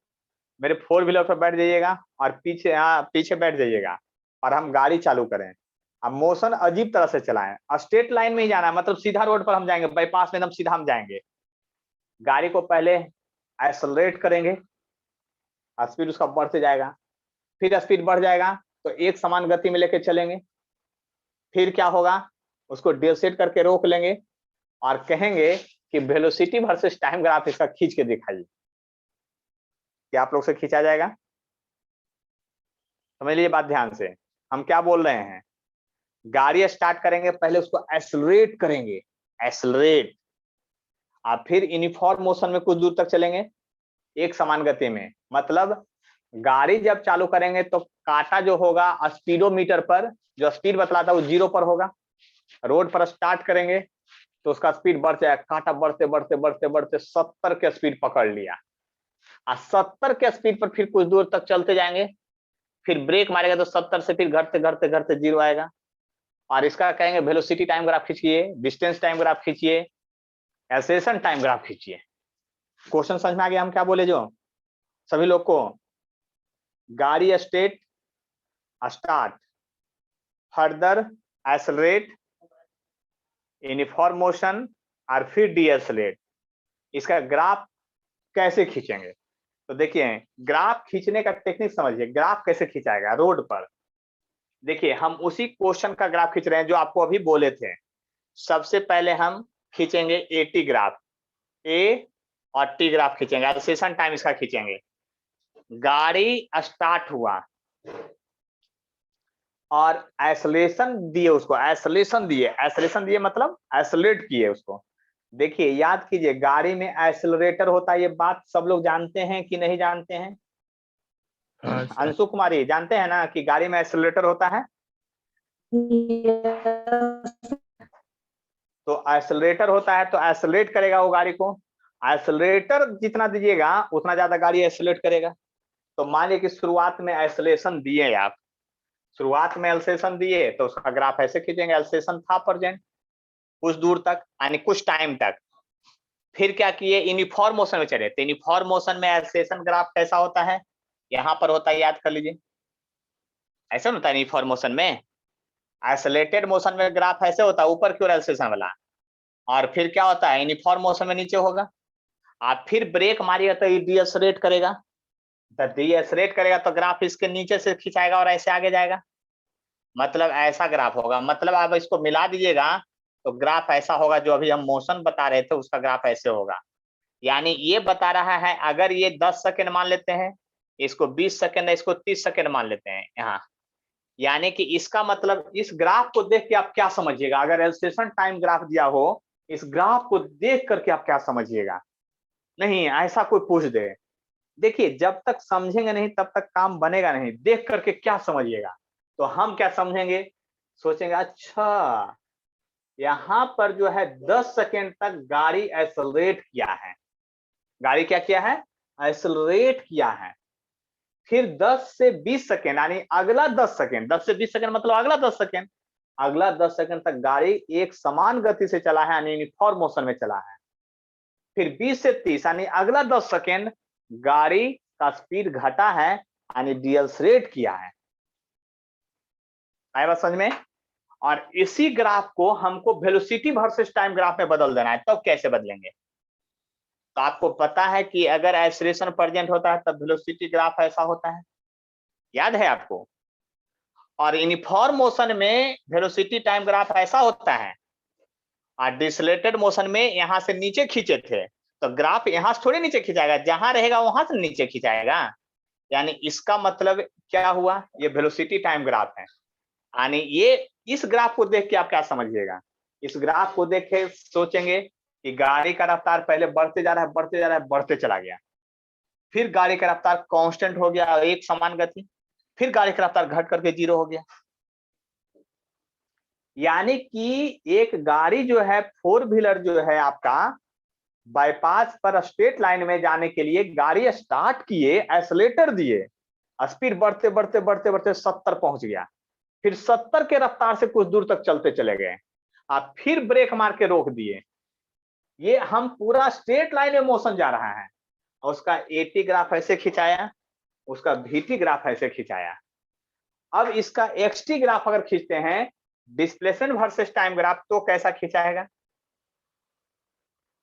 मेरे 4 व्हीलर पर बैठ जाइएगा और पीछे बैठ जाइएगा और हम गाड़ी चालू करें। अब मोशन अजीब तरह से चलाएं, स्ट्रेट लाइन में ही जाना है, मतलब सीधा रोड पर हम जाएंगे, बाईपास में एकदम सीधा हम जाएंगे। गाड़ी को पहले एक्सेलरेट करेंगे, स्पीड उसका बढ़ते जाएगा, फिर स्पीड बढ़ जाएगा तो एक समान गति में लेके चलेंगे। फिर क्या होगा, उसको डिसेट करके रोक लेंगे और कहेंगे कि वेलोसिटी वर्सेस टाइम ग्राफ इसका खींच के दिखाइए। क्या आप लोग से खींचा जाएगा? समझ लीजिए बात ध्यान से, हम क्या बोल रहे हैं। गाड़ी स्टार्ट करेंगे, पहले उसको एक्सेलरेट करेंगे, एक्सेलरेट, और फिर यूनिफॉर्म मोशन में कुछ दूर तक चलेंगे एक समान गति में। मतलब गाड़ी जब चालू करेंगे तो कांटा जो होगा स्पीडोमीटर पर, जो स्पीड बतलाता है वो 0 पर होगा। रोड पर स्टार्ट करेंगे तो उसका स्पीड बढ़ जाएगा, कांटा बढ़ते बढ़ते बढ़ते बढ़ते 70 के स्पीड पकड़ लिया, और 70 के स्पीड पर फिर कुछ दूर तक चलते जाएंगे, फिर ब्रेक मारेगा तो 70 से फिर घटते घटते घटते 0 आएगा। और इसका कहेंगे वेलोसिटी टाइम ग्राफ खींचिए, डिस्टेंस टाइम ग्राफ खींचिए, एक्सेलरेशन टाइम ग्राफ खींचिए। क्वेश्चन समझ में आ गया हम क्या बोले जो सभी लोग को? गाड़ी state start, further accelerate, uniform motion और फिर डीएक्सेलरेट। इसका ग्राफ कैसे खींचेंगे? तो देखिए ग्राफ खींचने का टेक्निक समझिए, ग्राफ कैसे खींचाएगा रोड पर। देखिए हम उसी क्वेश्चन का ग्राफ खींच रहे हैं जो आपको अभी बोले थे। सबसे पहले हम खींचेंगे AT ग्राफ, A और T ग्राफ खींचेंगे, एक्सेलरेशन टाइम इसका खींचेंगे। गाड़ी स्टार्ट हुआ और एक्सेलरेशन दिए उसको, एक्सेलरेशन दिए मतलब एक्सेलरेट किए उसको। देखिए याद कीजिए गाड़ी में एक्सेलरेटर होता है, ये बात सब लोग जानते हैं कि नहीं जानते हैं? अंशु कुमारी जानते हैं ना कि गाड़ी में एक्सेलरेटर होता है? तो एक्सेलरेटर होता है तो एक्सेलरेट करेगा वो गाड़ी को, एक्सेलरेटर जितना दीजिएगा उतना ज्यादा गाड़ी एक्सेलरेट करेगा। तो मान लीजिए कि शुरुआत में एक्सेलरेशन दिए आप, शुरुआत में एक्सेलरेशन दिए तो उसका ग्राफ ऐसे खींचेंगे, एक्सेलरेशन था प्रेजेंट कुछ दूर तक यानी कुछ टाइम तक। फिर क्या किए, यूनिफॉर्म मोशन में चले, तो यूनिफॉर्म मोशन में एक्सेलरेशन ग्राफ कैसा होता है, यहाँ पर होता है, याद कर लीजिए ऐसा होता है। यूनिफॉर्म मोशन में, एक्सेलरेटेड मोशन में ग्राफ ऐसे होता है ऊपर की ओर एक्सेलरेशन वाला, और फिर क्या होता है यूनिफॉर्म मोशन में नीचे होगा। आप फिर ब्रेक मारिएगा तो ये डीएक्सेलरेट करेगा, तो डीएक्सेलरेट करेगा तो ग्राफ इसके नीचे से खिंचाएगा और ऐसे आगे जाएगा, मतलब ऐसा ग्राफ होगा। मतलब आप इसको मिला दीजिएगा तो ग्राफ ऐसा होगा, जो अभी हम मोशन बता रहे थे उसका ग्राफ ऐसे होगा। यानी ये बता रहा है अगर ये 10 सेकंड मान लेते हैं, इसको 20 सेकंड है, इसको 30 सेकंड मान लेते हैं यहाँ, यानी कि इसका मतलब इस ग्राफ को देख के आप क्या समझिएगा, अगर एक्सेलरेशन टाइम ग्राफ दिया हो इस ग्राफ को देख करके आप क्या समझिएगा। नहीं ऐसा कोई पूछ दे, देखिए जब तक समझेंगे नहीं तब तक काम बनेगा नहीं, देख करके क्या समझिएगा। तो हम क्या समझेंगे, सोचेंगे अच्छा यहाँ पर जो है 10 सेकंड तक गाड़ी एक्सेलरेट किया है, गाड़ी क्या किया है, एक्सेलरेट किया है। फिर 10 से 20 सेकंड यानी अगला 10 सेकंड, 10 से 20 सेकंड मतलब अगला 10 सेकंड, अगला 10 सेकंड तक गाड़ी एक समान गति से चला है यानी यूनिफॉर्म मोशन में चला है। फिर 20 से 30 यानी अगला 10 सेकंड गाड़ी का स्पीड घटा है यानी डिएक्सलरेट किया है। आया बात समझ में? और इसी ग्राफ को हमको वेलोसिटी वर्सेस टाइम ग्राफ में बदल देना है। तब कैसे बदलेंगे? तो आपको पता है कि अगर एक्सेलरेशन प्रेजेंट होता है तब वेलोसिटी ग्राफ ऐसा होता है, याद है आपको? और यूनिफॉर्म मोशन में वेलोसिटी टाइम ग्राफ ऐसा होता है, और डिसलेटेड मोशन में यहां से नीचे खींचे थे तो ग्राफ यहां से थोड़ी नीचे खिंचाएगा, जहां रहेगा वहां से नीचे खिंचाएगा। यानी इसका मतलब क्या हुआ? ये वेलोसिटी टाइम ग्राफ है। यानी ये इस ग्राफ को देख के आप क्या समझिएगा? इस ग्राफ को देख के सोचेंगे कि गाड़ी का रफ्तार पहले बढ़ते जा रहा है, बढ़ते जा रहा है, बढ़ते चला गया, फिर गाड़ी का रफ्तार कांस्टेंट हो गया, एक समान गति, फिर गाड़ी का रफ्तार घट करके 0 हो गया। यानी कि एक गाड़ी जो है, 4 व्हीलर जो है आपका, बाईपास पर स्ट्रेट लाइन में जाने के लिए गाड़ी स्टार्ट किए, एक्सीलरेटर दिए, स्पीड बढ़ते बढ़ते बढ़ते बढ़ते 70 पहुंच गया, फिर 70 के रफ्तार से कुछ दूर तक चलते चले गए, आप फिर ब्रेक मार के रोक दिए। ये हम पूरा स्ट्रेट लाइन में मोशन जा रहा है, और उसका एटी ग्राफ ऐसे खिंचाया, उसका VT ग्राफ ऐसे खिंचाया। अब इसका XT ग्राफ अगर खींचते हैं, डिस्प्लेसमेंट वर्सेस टाइम ग्राफ, तो कैसा खिंचाएगा?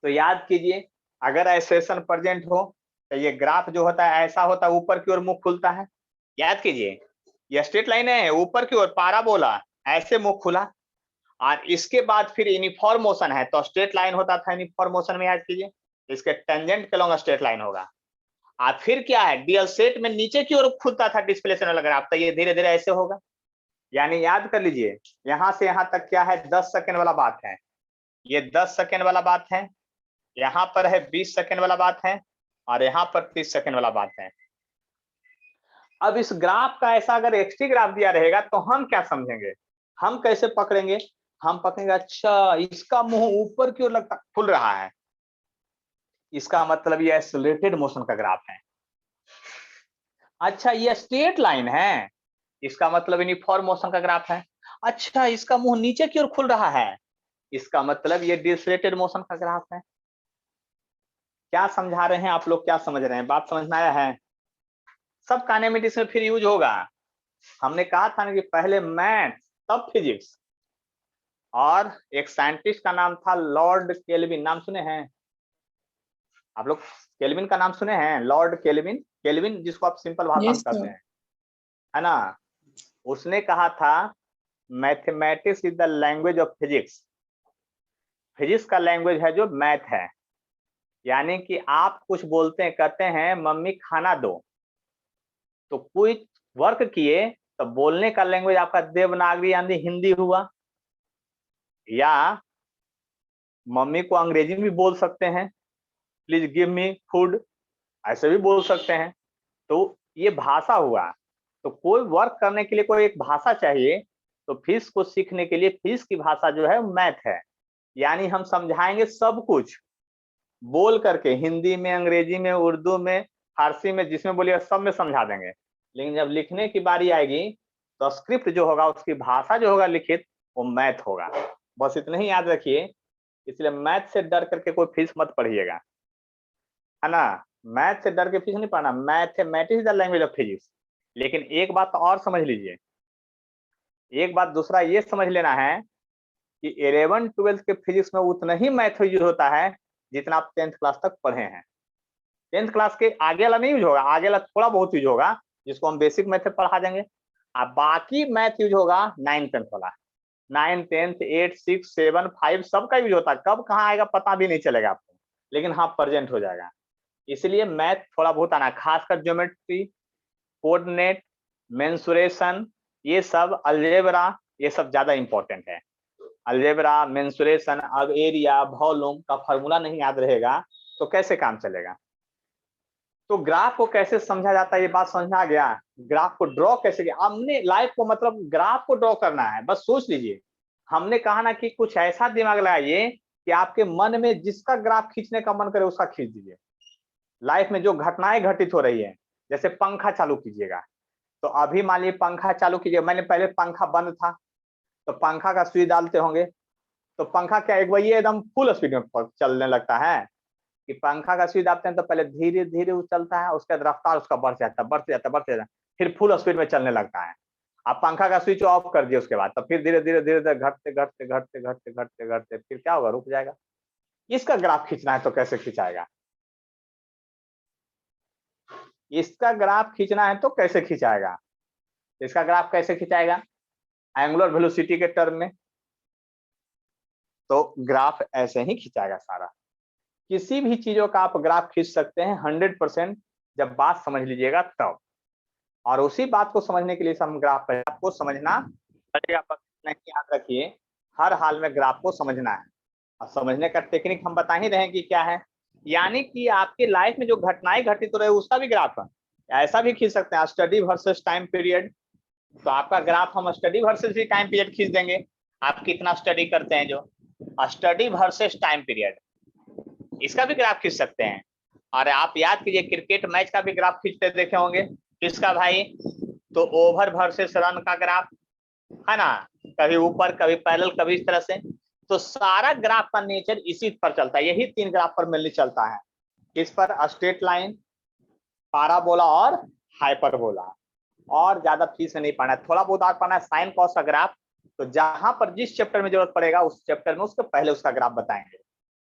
तो याद कीजिए, अगर एक्सेलरेशन प्रेजेंट हो तो ये ग्राफ जो होता है ऐसा होता है, ऊपर की ओर मुख खुलता है। याद कीजिए, ये स्ट्रेट लाइन है, ऊपर की ओर पाराबोला, ऐसे मुख खुला, और इसके बाद फिर यूनिफॉर्म मोशन है तो स्ट्रेट लाइन होता था यूनिफॉर्म मोशन में। याद कीजिए, इसके टेंजेंट के लॉन्ग स्ट्रेट लाइन होगा। और फिर क्या है, डीएल सेट में नीचे की ओर खुलता था डिस्प्लेसमेंट वाला ग्राफ, तो ये धीरे धीरे ऐसे होगा। यानी याद कर लीजिए, यहां से यहां तक क्या है, 10 सेकंड वाला बात है, ये 10 सेकंड वाला बात है, यहां पर है 20 सेकंड वाला बात है, और यहां पर 30 सेकंड वाला बात है। अब इस ग्राफ का ऐसा अगर एक्सटी ग्राफ दिया रहेगा तो हम क्या समझेंगे, हम कैसे पकड़ेंगे? हम पकड़ेंगे, अच्छा इसका मुंह ऊपर की ओर लगता खुल रहा है, इसका मतलब ये एक्सेलरेटेड मोशन का ग्राफ है। अच्छा ये स्ट्रेट लाइन है, इसका मतलब यूनिफॉर्म मोशन का ग्राफ है। अच्छा इसका मुंह नीचे की ओर खुल रहा है, इसका मतलब ये डिसलेटेड मोशन का ग्राफ है। क्या समझा रहे हैं आप लोग, क्या समझ रहे हैं? बात समझ में आया है? सब काइनेमेटिक्स में फिर यूज होगा। हमने कहा था ना कि पहले मैथ तब फिजिक्स, और एक साइंटिस्ट का नाम था लॉर्ड केल्विन, नाम सुने हैं आप लोग? केल्विन का नाम सुने हैं? लॉर्ड केल्विन, केल्विन जिसको आप सिंपल भाषा में Yes, कहते sir. हैं, है ना? उसने कहा था mathematics is the language of physics. Physics का लैंग्वेज है जो मैथ है। यानी कि आप कुछ बोलते हैं, कहते हैं मम्मी खाना दो, तो कोई वर्क किए तो बोलने का लैंग्वेज आपका देवनागरी यानी हिंदी हुआ, या मम्मी को अंग्रेजी में भी बोल सकते हैं, प्लीज गिव मी फूड, ऐसे भी बोल सकते हैं। तो ये भाषा हुआ। तो कोई वर्क करने के लिए कोई एक भाषा चाहिए, तो फिजिक्स को सीखने के लिए फिजिक्स की भाषा जो है मैथ है। यानी हम समझाएंगे सब कुछ बोल करके, हिंदी में, अंग्रेजी में, उर्दू में, फारसी में, जिसमें बोलिएगा सब में समझा देंगे। लेकिन जब लिखने की बारी आएगी तो स्क्रिप्ट जो होगा, उसकी भाषा जो होगा लिखित, वो मैथ होगा। बस इतना ही याद रखिए। इसलिए मैथ से डर करके कोई फिजिक्स मत पढ़िएगा, है ना? मैथ से डर के फिजिक्स नहीं पढ़ना, mathematics is the language of physics. लेकिन एक बात और समझ लीजिए, एक बात दूसरा ये समझ लेना है कि 11 12 के फिजिक्स में उतना ही मैथ यूज होता है जितना आप 10th क्लास तक पढ़े हैं। 10th क्लास के आगे वाला नहीं यूज होगा, आगे वाला थोड़ा बहुत यूज होगा, जिसको हम बेसिक मैथ पढ़ा देंगे। अब बाकी मैथ यूज होगा 9th 10th वाला। 9th 10th 8 6 7 5 सबका यूज होता है, कब कहाँ आएगा पता भी नहीं चलेगा आपको, लेकिन हाँ प्रेजेंट हो जाएगा। इसलिए मैथ थोड़ा बहुत आना, खासकर ज्योमेट्री, कोऑर्डिनेट, मेंसुरेशन, ये सब, अलजेब्रा, ये सब ज्यादा इंपॉर्टेंट है। अलजेब्रा, मेंसुरेशन, अब एरिया, वॉल्यूम का फॉर्मूला नहीं याद रहेगा तो कैसे काम चलेगा? तो ग्राफ को कैसे समझा जाता है, ये बात समझ में आ गया। ग्राफ को ड्रॉ कैसे किया हमने, लाइफ को मतलब ग्राफ को ड्रॉ करना है, बस सोच लीजिए। हमने कहा ना कि कुछ ऐसा दिमाग लगाइए कि आपके मन में जिसका ग्राफ खींचने का मन करे उसका खींच दीजिए। लाइफ में जो घटनाएं घटित हो रही है, जैसे पंखा चालू कीजिएगा, तो अभी मान लीजिए पंखा चालू कीजिए, मैंने पहले पंखा बंद था तो पंखा का स्विच डालते होंगे, तो पंखा क्या एक वही एकदम फुल स्पीड में चलने लगता है? कि पंखा का स्विच दाबते हैं तो पहले धीरे धीरे वो चलता है, उसके बाद रफ्तार उसका बढ़ जाता है, बढ़ते जाता है, बढ़ते जाता है, फिर फुल स्पीड में चलने लगता है। आप पंखा का स्विच ऑफ कर दिए उसके बाद तो फिर धीरे धीरे धीरे धीरे घटते घटते घटते घटते घटते घटते फिर क्या होगा, रुक जाएगा। इसका ग्राफ खींचना है तो कैसे खिंचाएगा, इसका ग्राफ खींचना है तो कैसे खिंचाएगा, इसका ग्राफ कैसे खिंचाएगा एंगुलर वेलोसिटी के टर्म में, तो ग्राफ ऐसे ही खिंचाएगा सारा। किसी भी चीजों का आप ग्राफ खींच सकते हैं 100% जब बात समझ लीजिएगा तब। और उसी बात को समझने के लिए हम ग्राफ पर आपको समझना पड़ेगा, याद रखिए हर हाल में ग्राफ को समझना है। और समझने का टेक्निक हम बता ही रहे हैं कि क्या है, यानी कि आपकी लाइफ में जो घटनाएं घटित हो रहे हैं उसका भी ग्राफ है। ऐसा भी खींच सकते हैं स्टडी वर्सेस टाइम पीरियड, तो आपका ग्राफ हम स्टडी वर्सेस भी टाइम पीरियड खींच देंगे। आप कितना स्टडी करते हैं, जो स्टडी वर्सेस टाइम पीरियड, इसका भी ग्राफ खींच सकते हैं। और आप याद कीजिए क्रिकेट मैच का भी ग्राफ खींचते देखे होंगे, किसका भाई, तो ओवर वर्सेस रन का ग्राफ है ना, कभी ऊपर कभी पैरेलल कभी इस तरह से। तो सारा ग्राफ का नेचर इसी पर चलता है, यही 3 ग्राफ पर मिलने चलता है। किस पर, स्ट्रेट लाइन, पाराबोला और हाइपरबोला। और ज्यादा फीस में नहीं पढ़ना है, थोड़ा बहुत आज पढ़ना है साइन कॉस का ग्राफ, तो जहां पर जिस चैप्टर में जरूरत पड़ेगा उस चैप्टर में उसके पहले उसका ग्राफ बताएंगे,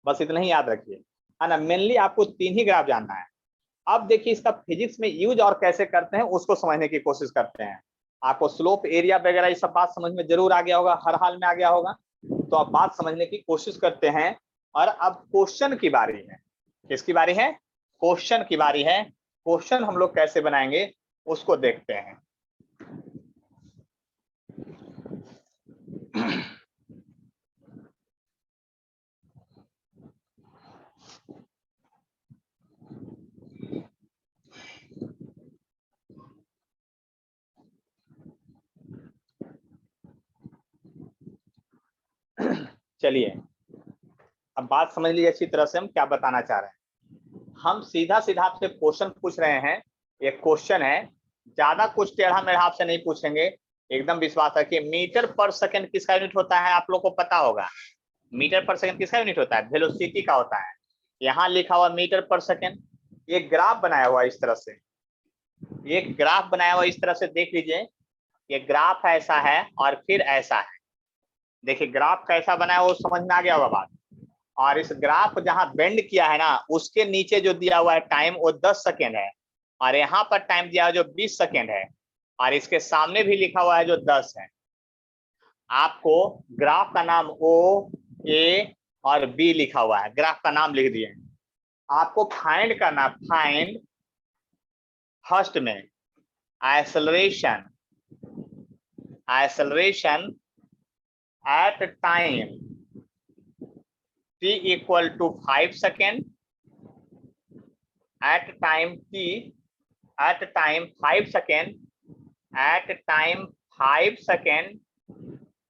बस इतना ही याद रखिए, है ना। मेनली आपको 3 ही ग्राफ जानना है। अब देखिए इसका फिजिक्स में यूज और कैसे करते हैं उसको समझने की कोशिश करते हैं। आपको स्लोप एरिया वगैरह ये सब बात समझ में जरूर आ गया होगा, हर हाल में आ गया होगा, तो आप बात समझने की कोशिश करते हैं। और अब क्वेश्चन की बारी है, किसकी बारी है, क्वेश्चन की बारी है। क्वेश्चन हम लोग कैसे बनाएंगे उसको देखते हैं। चलिए अब बात समझ लीजिए अच्छी तरह से हम क्या बताना चाह रहे हैं। हम सीधा सीधा आपसे क्वेश्चन पूछ रहे हैं, ये क्वेश्चन है, ज्यादा कुछ टेढ़ा मेढ़ा आपसे नहीं पूछेंगे, एकदम विश्वास रखिए। मीटर पर सेकंड किसका यूनिट होता है, आप लोग को पता होगा। मीटर पर सेकंड किसका यूनिट होता है, वेलोसिटी का होता है। यहाँ लिखा हुआ मीटर पर सेकंड, एक ग्राफ बनाया हुआ इस तरह से, एक ग्राफ बनाया हुआ इस तरह से देख लीजिए, ये ग्राफ ऐसा है और फिर ऐसा है। देखिए ग्राफ कैसा बनाया वो समझ में आ गया होगा बात। और इस ग्राफ जहां बेंड किया है ना, उसके नीचे जो दिया हुआ है टाइम वो 10 सेकेंड है, और यहाँ पर टाइम दिया हुआ जो 20 सेकेंड है, और इसके सामने भी लिखा हुआ है जो 10 है। आपको ग्राफ का नाम ओ, ए और बी लिखा हुआ है, ग्राफ का नाम लिख दिए। आपको फाइंड करना, फाइंड फर्स्ट में acceleration, acceleration at time t equal to 5 second, at time t, at time 5 second, at time 5 second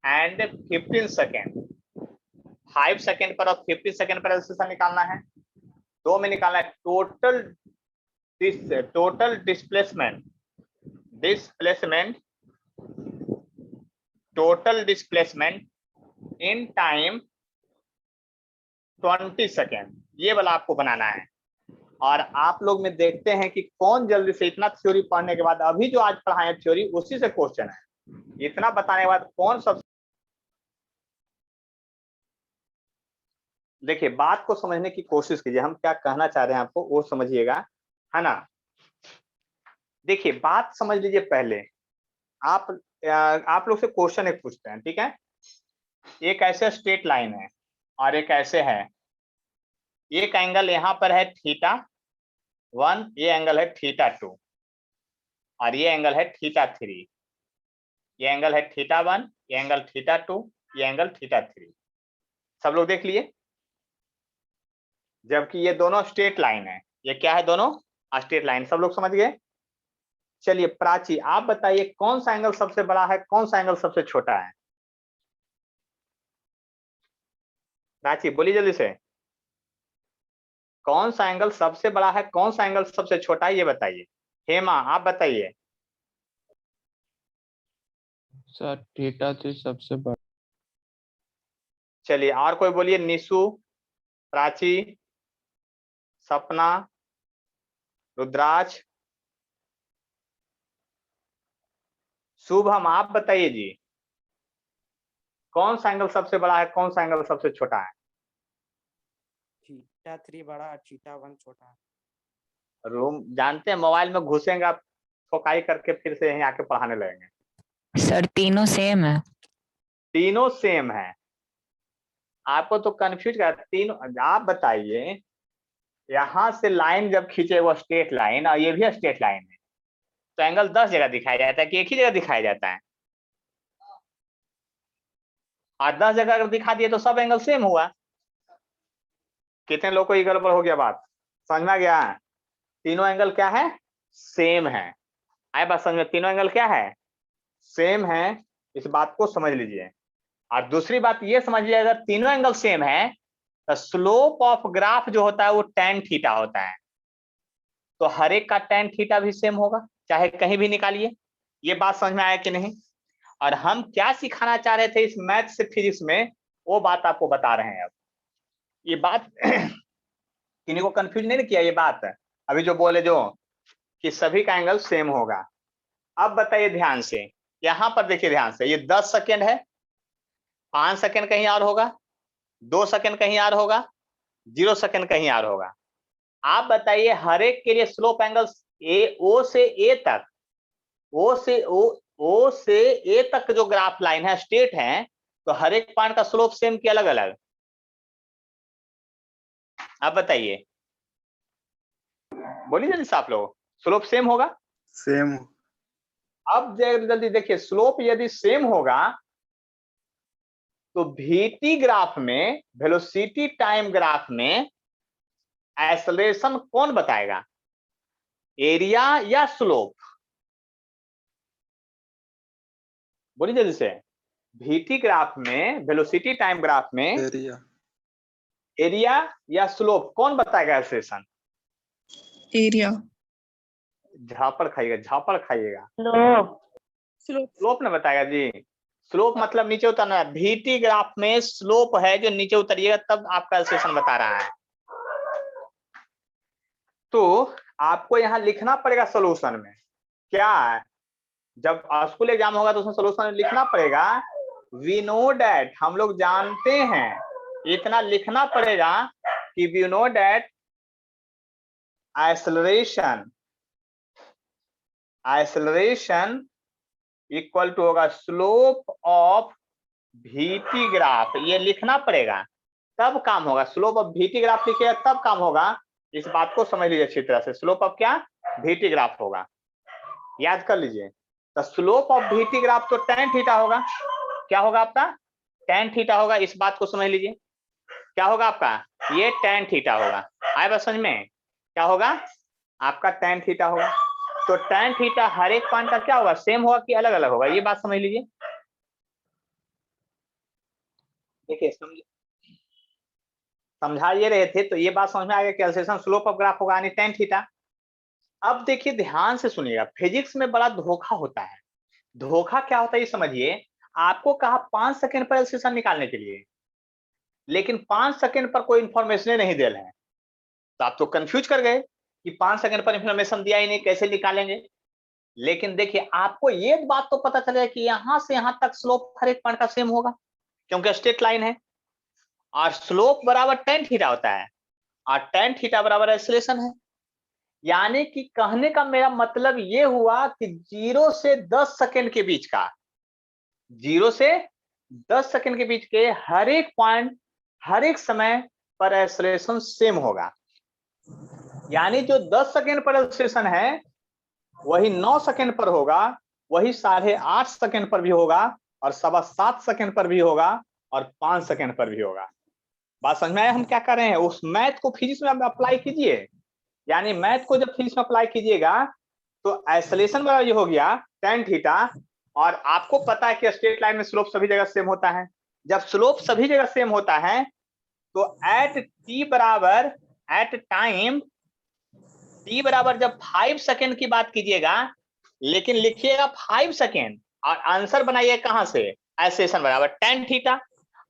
and 15 second। 5 second पर और 15 सेकेंड पर एक्सेलरेशन निकालना है, दो में निकालना है। Total displacement, total displacement in time 20 second, ये वाला आपको बनाना है। और आप लोग में देखते हैं कि कौन जल्दी से, इतना थ्योरी पढ़ने के बाद अभी जो आज पढ़ाए थ्योरी उसी से क्वेश्चन है, इतना बताने के बाद कौन सब। देखिए बात को समझने की कोशिश कीजिए, हम क्या कहना चाह रहे हैं आपको वो समझिएगा, है ना। देखिए बात समझ लीजिए पहले, आप लोग से क्वेश्चन एक पूछते हैं, ठीक है। एक ऐसे स्ट्रेट लाइन है और एक ऐसे है, एक एंगल यहाँ पर है θ1, ये एंगल है θ2, और ये एंगल है θ3, ये एंगल है θ1, ये एंगल θ2, ये एंगल θ3। सब लोग देख लिए, जबकि ये दोनों स्ट्रेट लाइन है, ये क्या है, दोनों स्ट्रेट लाइन, सब लोग समझ गए। चलिए प्राची आप बताइए कौन सा एंगल सबसे बड़ा है, कौन सा एंगल सबसे छोटा है, प्राची बोलिए जल्दी से, कौन सा एंगल सबसे बड़ा है, कौन सा एंगल सबसे छोटा है, ये बताइए। हेमा आप बताइए। सर θ3 सबसे बड़ा। चलिए और कोई बोलिए, निशु, प्राची, सपना, रुद्राज, शुभम, आप बताइए जी, कौन सा एंगल सबसे बड़ा है, कौन सा एंगल सबसे छोटा है? θ3 बड़ा, θ1 छोटा। रूम जानते हैं, मोबाइल में घुसेंगे आप ठोकाई करके फिर से यहीं आके पढ़ाने लगेंगे। सर तीनों सेम है। तीनों सेम है, आपको तो कंफ्यूज कर तीनों। आप बताइए, यहां से लाइन जब खींचे वो स्ट्रेट लाइन और ये भी स्ट्रेट लाइन है, तो एंगल 10 जगह दिखाया जाता है कि एक ही जगह दिखाया जाता है? और 10 जगह अगर दिखा दिए तो सब एंगल सेम हुआ। कितने लोग को ये गड़बड़ हो गया? बात समझ में आ गया? तीनों एंगल क्या है? सेम है। आए बात समझ में? तीनों एंगल क्या है? सेम है, इस बात को समझ लीजिए। और दूसरी बात ये समझिए, अगर तीनों एंगल सेम है तो स्लोप ऑफ ग्राफ जो होता है वो tan थीटा होता है, तो हर एक का tan थीटा भी सेम होगा, चाहे कहीं भी निकालिए। ये बात समझ में आया कि नहीं? और हम क्या सिखाना चाह रहे थे इस मैथ से फिजिक्स में, वो बात आपको बता रहे हैं। अब ये बात किन्हीं को कंफ्यूज नहीं किया? ये बात अभी जो बोले जो कि सभी का एंगल सेम होगा। अब बताइए ध्यान से, यहां पर देखिए ध्यान से, ये 10 सेकेंड है, 5 सेकेंड कहीं और होगा, 2 सेकेंड कहीं और होगा, 0 सेकेंड कहीं और होगा। आप बताइए हर एक के लिए स्लोप एंगल ओ से ए तक, ओ से ए तक जो ग्राफ लाइन है स्ट्रेट है, तो हर एक पॉइंट का स्लोप सेम कि अलग अलग? आप बताइए, बोलिए जल्दी से आप लोग, स्लोप सेम होगा? सेम। अब जल्दी देखिए, स्लोप यदि सेम होगा तो VT ग्राफ में, वेलोसिटी टाइम ग्राफ में एक्सेलरेशन कौन बताएगा, एरिया या स्लोप? बोलिए जल्दी से। VT ग्राफ में, वेलोसिटी टाइम ग्राफ में एरिया। एरिया या स्लोप कौन बताएगा एक्सेलरेशन? Area. झापड़ खाइएगा, झापड़ खाइएगा। स्लोप। स्लोप ने बताएगा जी। स्लोप मतलब नीचे उतरना। VT ग्राफ में स्लोप है, जो नीचे उतरिएगा तब आपका एक्सेलरेशन बता रहा है। तो आपको यहाँ लिखना पड़ेगा सोल्यूशन में क्या है, जब स्कूल एग्जाम होगा तो उसमें सोल्यूशन में लिखना पड़ेगा, वी नो डैट, हम लोग जानते हैं, इतना लिखना पड़ेगा कि we know that acceleration equal to होगा स्लोप ऑफ VT ग्राफ। ये लिखना पड़ेगा तब काम होगा। स्लोप ऑफ VT ग्राफ लिखिएगा तब काम होगा। इस बात को समझ लीजिए अच्छी तरह से। स्लोप ऑफ क्या? VT ग्राफ होगा, याद कर लीजिए। तो स्लोप ऑफ VT ग्राफ तो tan थीटा होगा। क्या होगा आपका? tan थीटा होगा। इस बात को समझ लीजिए, क्या होगा आपका? ये tan थीटा होगा। आए बात समझ में? क्या होगा आपका? tan थीटा होगा। तो tan थीटा हर एक पॉइंट का क्या होगा? सेम होगा कि अलग अलग होगा? ये बात समझ लीजिए। देखिए समझा ये रहे थे, तो ये बात समझ में आ गया कि एक्सेलरेशन स्लोप ऑफ ग्राफ होगा यानी tan थीटा। अब देखिए ध्यान से सुनिएगा, फिजिक्स में बड़ा धोखा होता है। धोखा क्या होता है ये समझिए। आपको कहा 5 सेकंड पर एक्सेलरेशन निकालने के लिए, लेकिन 5 सेकंड पर कोई इंफॉर्मेशन नहीं दे रहे हैं, तो आप तो कंफ्यूज कर गए कि 5 सेकंड पर इंफॉर्मेशन दिया ही नहीं, कैसे निकालेंगे। लेकिन देखिए आपको ये बात तो पता चलेगा कि यहां से यहां तक स्लोप हर एक पॉइंट का सेम होगा, क्योंकि स्ट्रेट लाइन है और स्लोप बराबर tan थीटा होता है और tan थीटा बराबर एक्सेलरेशन है। यानी कि कहने का मेरा मतलब ये हुआ कि 0 से 10 सेकंड के बीच का, 0 से 10 सेकंड के बीच के हर एक पॉइंट, हर एक समय पर एक्सेलरेशन सेम होगा। यानी जो 10 सेकंड पर एक्सेलरेशन है वही 9 सेकंड पर होगा, वही 8.5 सेकंड पर भी होगा, और 7.25 सेकंड पर भी होगा, और 5 सेकंड पर भी होगा। बात समझ में आया हम क्या कर रहे हैं? उस मैथ को फिजिक्स में अप्लाई कीजिए। यानी मैथ को जब फिजिक्स में अप्लाई कीजिएगा तो एक्सेलरेशन वाला ये हो गया tan थीटा, और आपको पता है कि स्ट्रेट लाइन में स्लोप सभी जगह सेम होता है। जब स्लोप सभी जगह सेम होता है तो एट टाइम t बराबर जब 5 सेकंड की बात कीजिएगा, लेकिन लिखिएगा 5 सेकंड और आंसर बनाइए कहां से? एक्सेलरेशन बराबर tan थीटा।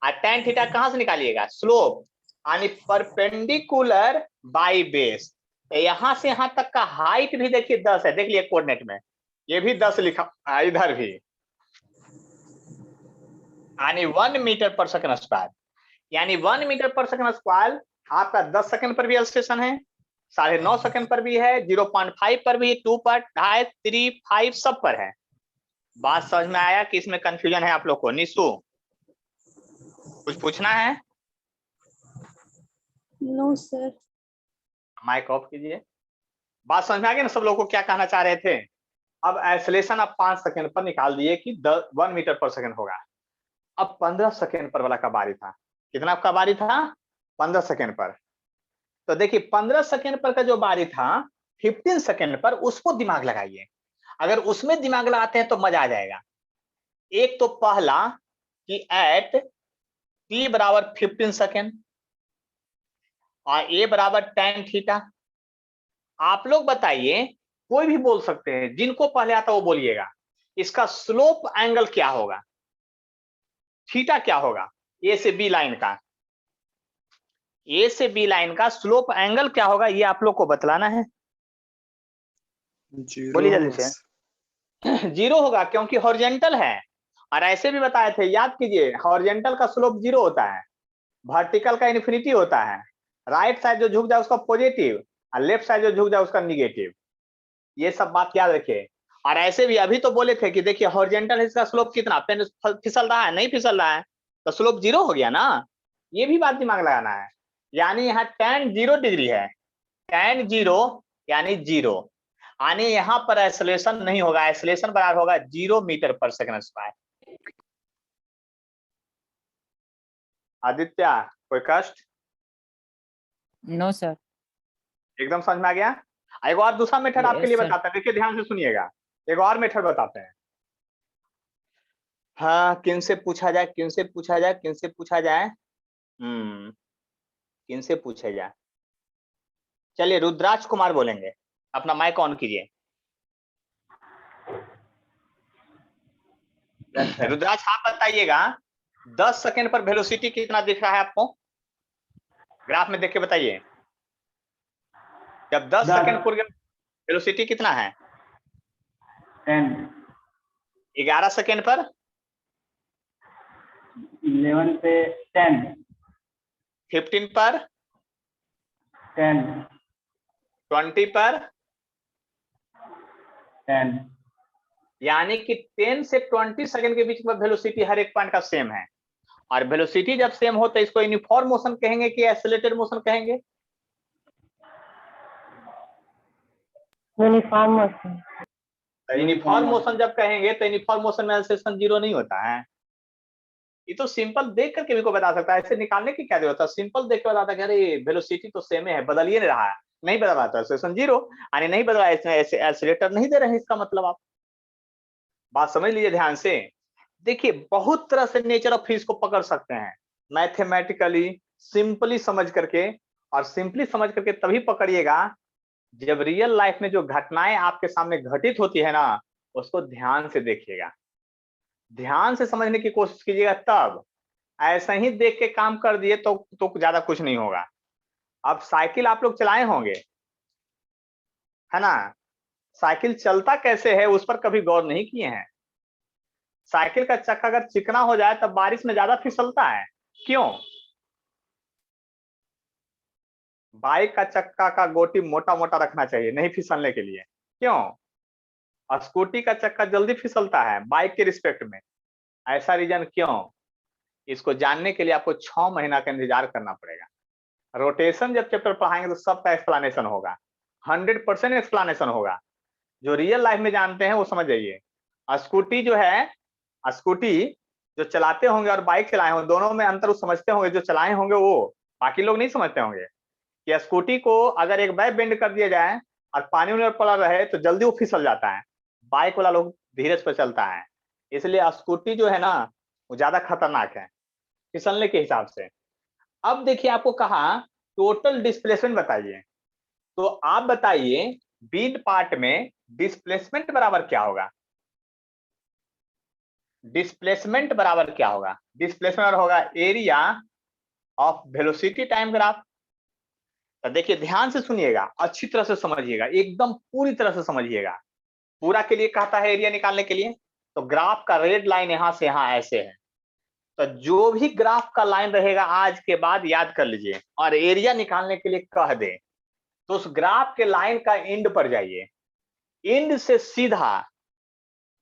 और tan थीटा कहां से निकालिएगा? स्लोप, यानी परपेंडिकुलर बाई बेस। यहां से यहां तक का हाइट भी देखिए 10 है, देख लिए कोऑर्डिनेट में, ये भी 10 लिखा इधर भी, यानी 1 मीटर पर सेकंड स्क्वायर, यानी 1 मीटर पर सेकंड स्क्वायर आपका 10 सेकंड पर भी एक्सेलरेशन है, 9.5 सेकंड पर भी है, 0.5 पर भी, 2 पर, 2.5, 3, 5 सब पर है। बात समझ में आया कि इसमें कंफ्यूजन है आप लोग को? निशु कुछ पूछना है? No sir. माइक ऑफ कीजिए। बात समझ में आ गई ना सब लोगों को क्या कहना चाह रहे थे? अब एक्सेलरेशन आप 5 सेकंड पर निकाल दिए कि 1 मीटर पर सेकंड होगा। अब 15 सेकंड पर वाला का बारी था, कितना आपका बारी था? 15 सेकंड पर। तो देखिए 15 सेकंड पर का जो बारी था 15 सेकंड पर, उसको दिमाग लगाइए। अगर उसमें दिमाग लगाते हैं तो मजा आ जाएगा। एक तो पहला कि एट t बराबर 15 सेकंड और a बराबर tan थीटा। आप लोग बताइए, कोई भी बोल सकते हैं, जिनको पहले आता वो बोलिएगा, इसका स्लोप एंगल क्या होगा, थीटा क्या होगा? ए से बी लाइन का, ए से बी लाइन का स्लोप एंगल क्या होगा, ये आप लोग को बतलाना है। बोलिए जल्दी से। 0 होगा क्योंकि हॉरिजॉन्टल है, और ऐसे भी बताए थे, याद कीजिए, हॉरिजॉन्टल का स्लोप 0 होता है, वर्टिकल का इन्फिनिटी होता है, राइट साइड जो झुक जाए उसका पॉजिटिव और लेफ्ट साइड जो झुक जाए उसका निगेटिव। ये सब बात याद रखिए। और ऐसे भी अभी तो बोले थे कि देखिए हॉरिजॉन्टल है, इसका स्लोप कितना, पेन फिसल रहा है, नहीं फिसल रहा है, तो स्लोप 0 हो गया ना। ये भी बात दिमाग लगाना है। यानी यहाँ tan 0 डिग्री है, tan 0 यानी 0, यानी यहाँ पर एक्सेलरेशन नहीं होगा, एक्सेलरेशन बराबर होगा 0 मीटर पर सेकंड स्क्वायर। आदित्य कोई कष्ट? No sir. एकदम समझ में आ गया? एक और दूसरा मेथड आपके लिए सर। बताते हैं, देखिए ध्यान से सुनिएगा, एक और मेथड बताते हैं। हाँ, किन से पूछा जाए, किन से पूछा जाए, किन से पूछा जाए, किन से पूछा जाए? चलिए रुद्राज कुमार बोलेंगे, अपना माइक ऑन कीजिए। रुद्राज आप बताइएगा, 10 सेकंड पर वेलोसिटी कितना दिख रहा है आपको? ग्राफ में देख के बताइए। जब 10 सेकंड पूरे, वेलोसिटी कितना है? 10, 11 सेकंड पर 11 पे 10, 15 पर 10, 20 पर 10, यानी कि 10 से 20 सेकंड के बीच में वेलोसिटी हर एक पॉइंट का सेम है। और वेलोसिटी जब सेम हो तो इसको यूनिफॉर्म मोशन कहेंगे कि एक्सेलरेटेड मोशन कहेंगे? Uniform motion. यूनिफॉर्म मोशन जब कहेंगे तो यूनिफॉर्म मोशन में एक्सेलरेशन 0 नहीं होता है। ये तो सिंपल देख करके भी को बता सकता है, ऐसे निकालने की क्या जरूरत है, सिंपल देख के बताता है कि अरे वेलोसिटी तो सेम है, बदल ही नहीं रहा है, नहीं बदल रहा था एक्सेलरेशन 0, यानी नहीं बदला, इसमें एक्सेलरेटर नहीं दे रहे हैं, इसका मतलब आप बात समझ लीजिए ध्यान से। देखिए बहुत तरह से नेचर ऑफ फिजिक्स को पकड़ सकते हैं, मैथमेटिकली सिंपली समझ करके, और सिंपली समझ करके तभी पकड़िएगा जब रियल लाइफ में जो घटनाएं आपके सामने घटित होती है ना, उसको ध्यान से देखिएगा, ध्यान से समझने की कोशिश कीजिएगा, तब ऐसा ही देख के काम कर दिए तो ज्यादा कुछ नहीं होगा। अब साइकिल आप लोग चलाए होंगे, है ना? साइकिल चलता कैसे है उस पर कभी गौर नहीं किए हैं? साइकिल का चक्का अगर चिकना हो जाए तब बारिश में ज्यादा फिसलता है, क्यों? बाइक का चक्का का गोटी मोटा मोटा रखना चाहिए नहीं फिसलने के लिए, क्यों? और स्कूटी का चक्का जल्दी फिसलता है बाइक के रिस्पेक्ट में, ऐसा रीजन क्यों? इसको जानने के लिए आपको 6 महीना का इंतजार करना पड़ेगा। रोटेशन जब चैप्टर पढ़ाएंगे तो सबका एक्सप्लेनेशन होगा, 100% एक्सप्लेनेशन होगा। जो रियल लाइफ में जानते हैं वो समझ जाइए। स्कूटी जो है, स्कूटी जो चलाते होंगे और बाइक चलाए होंगे, दोनों में अंतर समझते होंगे, जो चलाए होंगे वो, बाकी लोग नहीं समझते होंगे कि स्कूटी को अगर एक बार बेंड कर दिया जाए और पानी में पड़ा रहे तो जल्दी वो फिसल जाता है, बाइक वाला लोग धीरे से चलता है, इसलिए स्कूटी जो है ना वो ज्यादा खतरनाक है फिसलने के हिसाब से। अब देखिए आपको कहा टोटल डिस्प्लेसमेंट बताइए, तो आप बताइए बीट पार्ट में डिस्प्लेसमेंट बराबर क्या होगा? डिस्प्लेसमेंट बराबर क्या होगा? डिस्प्लेसमेंट होगा area of velocity time graph. तो देखिए ध्यान से सुनिएगा, अच्छी तरह से समझिएगा, एकदम पूरी तरह से समझिएगा। पूरा के लिए कहता है एरिया निकालने के लिए, तो ग्राफ का रेड लाइन यहां से यहां ऐसे है, तो जो भी ग्राफ का लाइन रहेगा आज के बाद याद कर लीजिए और एरिया निकालने के लिए कह दे, तो उस ग्राफ के लाइन का एंड पर जाइए, एंड से सीधा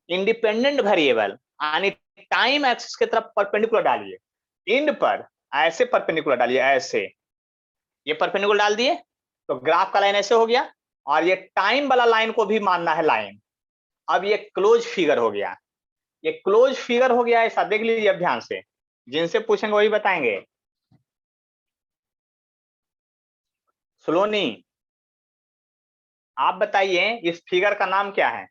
इंडिपेंडेंट वेरिएबल यानी टाइम एक्सिस की तरफ परपेंडिकुलर डालिए, एंड पर ऐसे परपेंडिकुलर डालिए, ऐसे ये परपेंडिकुलर डाल दिए तो ग्राफ का लाइन ऐसे हो गया, और ये टाइम वाला लाइन को भी मानना है लाइन। अब ये क्लोज फिगर हो गया, ये क्लोज फिगर हो गया, ऐसा देख लीजिए अब ध्यान से, जिनसे पूछेंगे वही बताएंगे। सलोनी आप बताइए इस फिगर का नाम क्या है?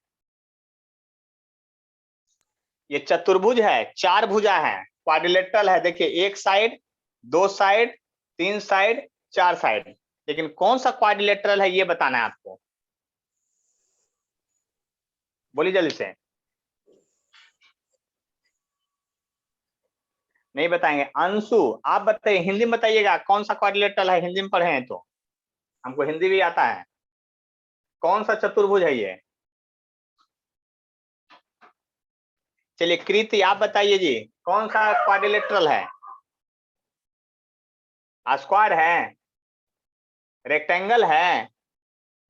ये चतुर्भुज है, चार भुजा है, क्वाड्रिलेटरल है। देखिए एक साइड, दो साइड, तीन साइड, चार साइड, लेकिन कौन सा क्वाड्रिलेटरल है ये बताना है आपको। बोलिए जल्दी से। नहीं बताएंगे। अंशु आप बताइए, हिंदी में बताइएगा कौन सा क्वाड्रिलेटरल है, हिंदी में पढ़े हैं तो, हमको हिंदी भी आता है। कौन सा चतुर्भुज है ये? चलिए कृति आप बताइए जी, कौन सा क्वाड्रिलेटरल है? स्क्वायर है, रेक्टेंगल है,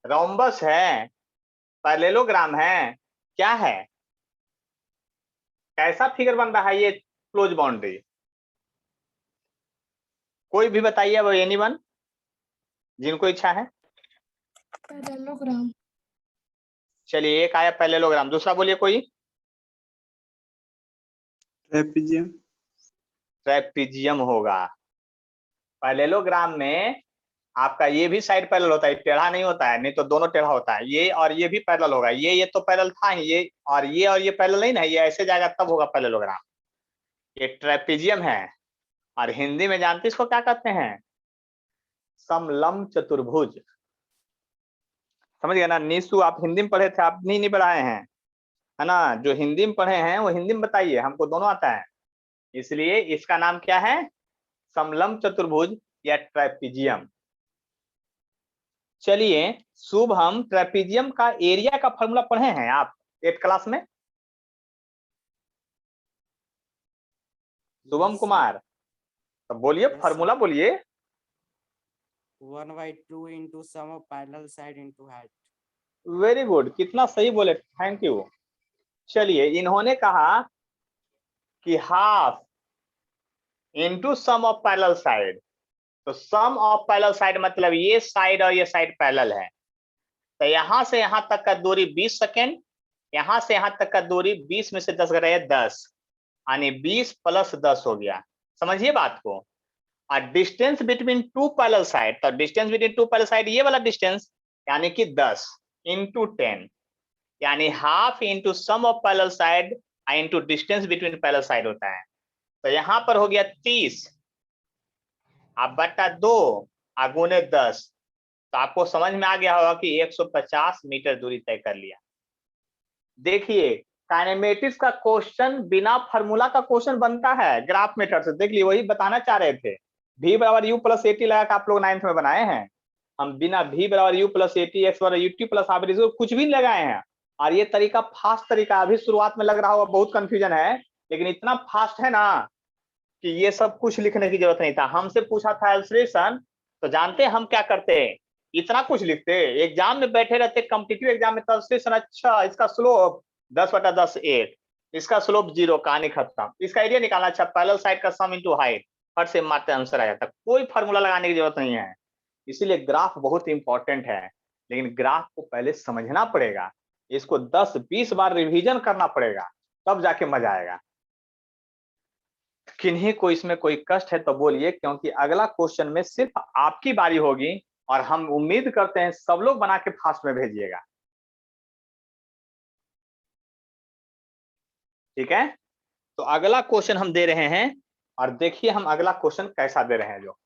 रोम्बस है, पैरेललोग्राम है, क्या है? कैसा फिगर बन रहा है ये क्लोज बाउंड्री? कोई भी बताइए अब, एनीवन जिनको इच्छा है। पैरेललोग्राम। चलिए एक आया पैरेललोग्राम, दूसरा बोलिए कोई। ट्रेपीजियम। ट्रेपीजियम होगा। पैरेललोग्राम में आपका ये भी साइड पैरेलल होता है, टेढ़ा नहीं होता है, नहीं तो दोनों टेढ़ा होता है, ये और ये भी पैरेलल होगा, ये तो पैरेलल था ही, ये और ये पैरेलल नहीं ना, ये ऐसे जाएगा तब होगा पैरेललोग्राम। ये ट्रेपीजियम है, और हिंदी में जानते इसको क्या कहते हैं? समलंब चतुर्भुज। समझ गए ना? निशु आप हिंदी में पढ़े थे, आप नहीं पढ़ाए हैं है ना? जो हिंदी में पढ़े हैं वो हिंदी में बताइए, हमको दोनों आता है, इसलिए इसका नाम क्या है? समलंब चतुर्भुज या ट्रेपीजियम। चलिए शुभ, हम ट्रेपीजियम का एरिया का फॉर्मूला पढ़े हैं आप 8th क्लास में? शुभम कुमार तो बोलिए, फॉर्मूला बोलिए। 1/2 into sum of parallel side into height। Very good, कितना सही बोले, थैंक यू। चलिए इन्होंने कहा कि half into sum of parallel side, तो सम ऑफ पैरेलल साइड मतलब ये साइड और ये साइड पैरेलल है, तो यहां से यहां तक का दूरी 20 सेकेंड, यहां से यहां तक का दूरी 20 में से 10 गए 10, यानी 20 प्लस 10 हो गया। समझिए बात को। और distance between two parallel side, तो distance between two parallel side ये वाला डिस्टेंस यानी कि 10 इंटू 10, यानी half into sum of parallel side into distance between parallel side होता है। तो यहां पर हो गया 30 अब बटा 2 गुने 10, तो आपको समझ में आ गया होगा कि 150 मीटर दूरी तय कर लिया। देखिए काइनेमेटिक्स का क्वेश्चन बिना फार्मूला का क्वेश्चन बनता है ग्राफ मेथड से, देख लिए, वही बताना चाह रहे थे। v बराबर u प्लस एटी लगा के आप लोग 9th में बनाए हैं, हम बिना v बराबर u प्लस एटी, x बराबर ut प्लस हाफ कुछ भी नहीं लगाए हैं। और ये तरीका फास्ट तरीका, अभी शुरुआत में लग रहा होगा बहुत कंफ्यूजन है, लेकिन इतना फास्ट है ना कि ये सब कुछ लिखने की जरूरत नहीं था। हमसे पूछा था एल्सरेशन, तो जानते हम क्या करते, इतना कुछ लिखते, एग्जाम में बैठे रहते, कॉम्पिटिटिव एग्जाम में एल्सरेशन, अच्छा इसका स्लोप 10/10 8, इसका स्लोप 0, कहानी खत्म। इसका एरिया निकालना, अच्छा पैरेलल साइड का सम इनटू हाइट, फट से मारते आंसर आ जाता, कोई फार्मूला लगाने की जरूरत नहीं है। इसीलिए ग्राफ बहुत इंपॉर्टेंट है, लेकिन ग्राफ को पहले समझना पड़ेगा, इसको 10-20 बार रिवीजन करना पड़ेगा, तब जाके मजा आएगा। किन्हीं को इसमें कोई कष्ट है तो बोलिए, क्योंकि अगला क्वेश्चन में सिर्फ आपकी बारी होगी, और हम उम्मीद करते हैं सब लोग बना के फास्ट में भेजिएगा, ठीक है? तो अगला क्वेश्चन हम दे रहे हैं, और देखिए हम अगला क्वेश्चन कैसा दे रहे हैं। जो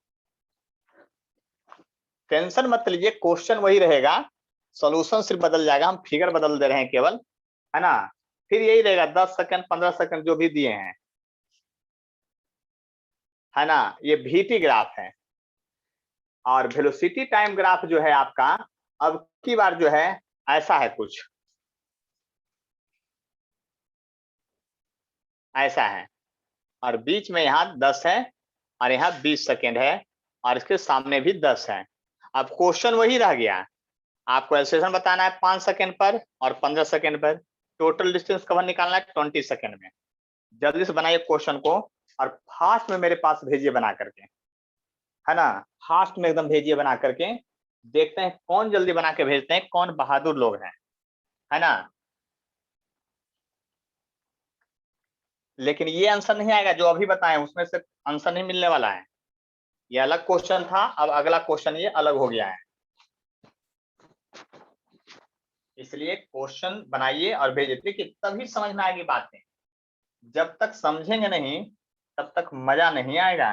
टेंशन मत लीजिए, क्वेश्चन वही रहेगा, सॉल्यूशन सिर्फ बदल जाएगा, हम फिगर बदल दे रहे हैं केवल, है ना? फिर यही रहेगा 10 सेकंड 15 सेकंड जो भी दिए हैं, है ना? ये VT ग्राफ है, और वेलोसिटी टाइम ग्राफ जो है आपका अब की बार जो है ऐसा है, कुछ ऐसा है, और बीच में यहाँ 10 है और यहाँ 20 सेकेंड है और इसके सामने भी 10 है। अब क्वेश्चन वही रह गया, आपको एक्सेलरेशन बताना है 5 सेकेंड पर और 15 सेकेंड पर, टोटल डिस्टेंस कवर निकालना है 20 सेकेंड में। जल्दी से बनाइए क्वेश्चन को और फास्ट में मेरे पास भेजिए बना करके, है ना, फास्ट में एकदम भेजिए बना करके। देखते हैं कौन जल्दी बना के भेजते हैं, कौन बहादुर लोग हैं, है ना। लेकिन ये आंसर नहीं आएगा जो अभी बताएं, उसमें से आंसर नहीं मिलने वाला है। ये अलग क्वेश्चन था, अब अगला क्वेश्चन ये अलग हो गया है। इसलिए क्वेश्चन बनाइए और भेजिए, देखिए तभी समझ में आएगी बातें। जब तक समझेंगे नहीं तब तक मजा नहीं आएगा।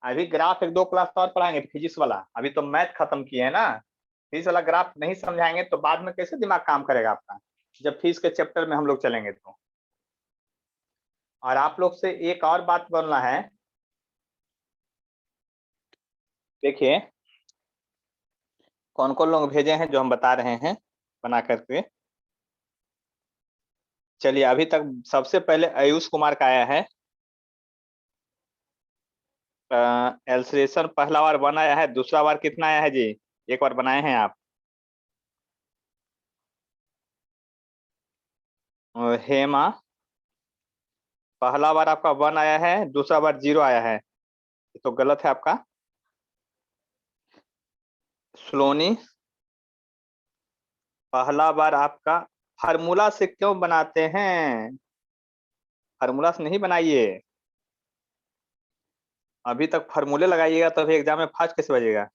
अभी ग्राफ 1-2 क्लास तो और पढ़ाएंगे फिजिक्स वाला, अभी तो मैथ खत्म किए है ना। फिजिक्स वाला ग्राफ नहीं समझाएंगे तो बाद में कैसे दिमाग काम करेगा आपका, जब फिजिक्स के चैप्टर में हम लोग चलेंगे तो। और आप लोग से एक और बात बोलना है, देखिए कौन कौन लोग भेजे हैं जो हम बता रहे हैं बना करके। चलिए अभी तक सबसे पहले आयुष कुमार का आया है, एल्सरेशन पहला बार बनाया है, दूसरा बार कितना आया है जी, एक बार बनाए हैं आप। और हेमा पहला बार आपका 1 आया है, दूसरा बार 0 आया है, ये तो गलत है आपका। सलोनी पहला बार आपका फार्मूला से क्यों बनाते हैं, फार्मूला से नहीं बनाइए, अभी तक फार्मूले लगाइएगा तभी एग्जाम में फास्ट कैसे बजेगा।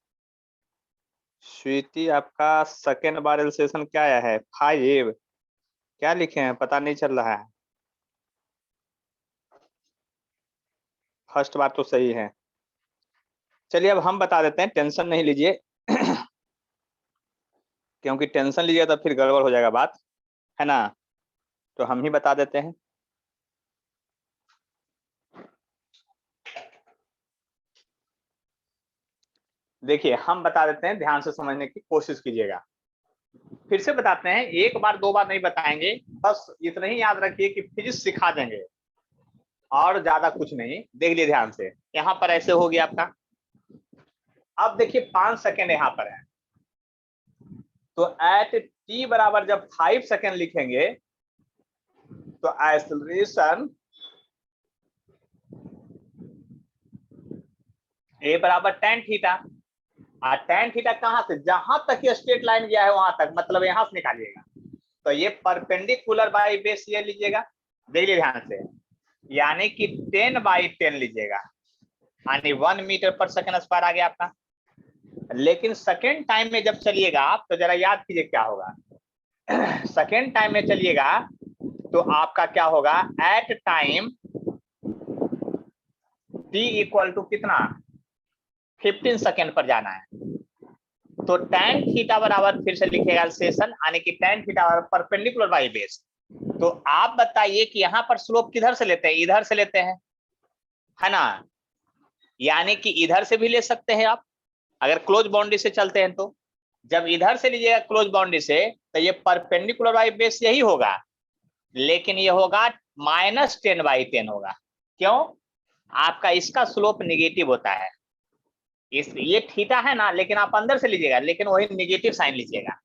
स्वीटी आपका सेकेंड बार एल्सेशन क्या आया है, 5, क्या लिखे हैं पता नहीं चल रहा है, फर्स्ट बार तो सही है। चलिए अब हम बता देते हैं, टेंशन नहीं लीजिए क्योंकि टेंशन लीजिएगा तो फिर गड़बड़ हो जाएगा बात, है ना, तो हम ही बता देते हैं। देखिए हम बता देते हैं, ध्यान से समझने की कोशिश कीजिएगा। फिर से बताते हैं, 1 बार 2 बार नहीं बताएंगे, बस इतना ही याद रखिए कि फिजिक्स सिखा देंगे और ज्यादा कुछ नहीं। देख लिए ध्यान से, यहाँ पर ऐसे हो गया आपका। अब देखिए 5 सेकेंड यहाँ पर है, तो एट t बराबर जब 5 सेकेंड लिखेंगे तो एक्सेलरेशन a बराबर tan थीटा, और tan थीटा कहां से, जहां तक ये स्ट्रेट लाइन गया है वहां तक, मतलब यहां से निकालिएगा, तो ये परपेंडिकुलर बाई बेस ये लीजिएगा, देखिए ध्यान से, यानी कि 10/10 लीजिएगा, यानी 1 मीटर पर सेकंड स्क्वायर आ गया आपका। लेकिन सेकेंड टाइम में जब चलिएगा आप तो जरा याद कीजिए क्या होगा, सेकेंड टाइम में चलिएगा तो आपका क्या होगा, at time t equal to कितना 15 सेकेंड पर जाना है, तो tan थीटा बराबर फिर से लिखेगा सेशन, यानी कि tan थीटा बराबर परपेंडिकुलर बाई बेस। तो आप बताइए कि यहाँ पर स्लोप किधर से लेते हैं, इधर से लेते हैं, है ना, यानी कि इधर से भी ले सकते हैं आप अगर क्लोज बाउंड्री से चलते हैं तो। जब इधर से लीजिएगा क्लोज बाउंड्री से तो ये परपेंडिकुलर बाई बेस यही होगा, लेकिन ये होगा -10/10 होगा। क्यों, आपका इसका स्लोप निगेटिव होता है, ये थीटा है ना, लेकिन आप अंदर से लीजिएगा, लेकिन वही निगेटिव साइन लीजिएगा।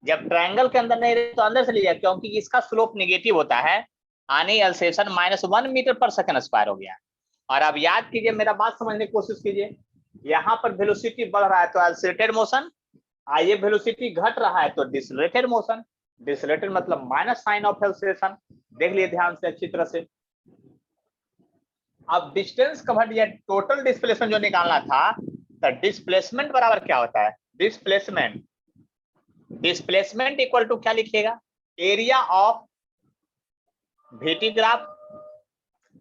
जब ट्रायंगल के अंदर नहीं रहे तो अंदर से लीजिएगा, क्योंकि इसका स्लोप निगेटिव होता है, यानी एल्सेशन -1 मीटर पर सेकंड स्क्वायर हो गया। और अब याद कीजिए, मेरा बात समझने की कोशिश कीजिए, यहाँ पर वेलोसिटी बढ़ रहा है तो एक्सेलरेटेड मोशन, आइए वेलोसिटी घट रहा है तो डिसलेटेड मोशन, डिसलेटेड मतलब माइनस साइन ऑफ एक्सेलरेशन। देख लिए ध्यान से अच्छी तरह से। अब डिस्टेंस कवर्ड या टोटल डिस्प्लेसमेंट जो निकालना था, तो डिस्प्लेसमेंट बराबर क्या होता है, डिस्प्लेसमेंट, डिस्प्लेसमेंट इक्वल टू क्या लिखिएगा, एरिया ऑफ VT ग्राफ।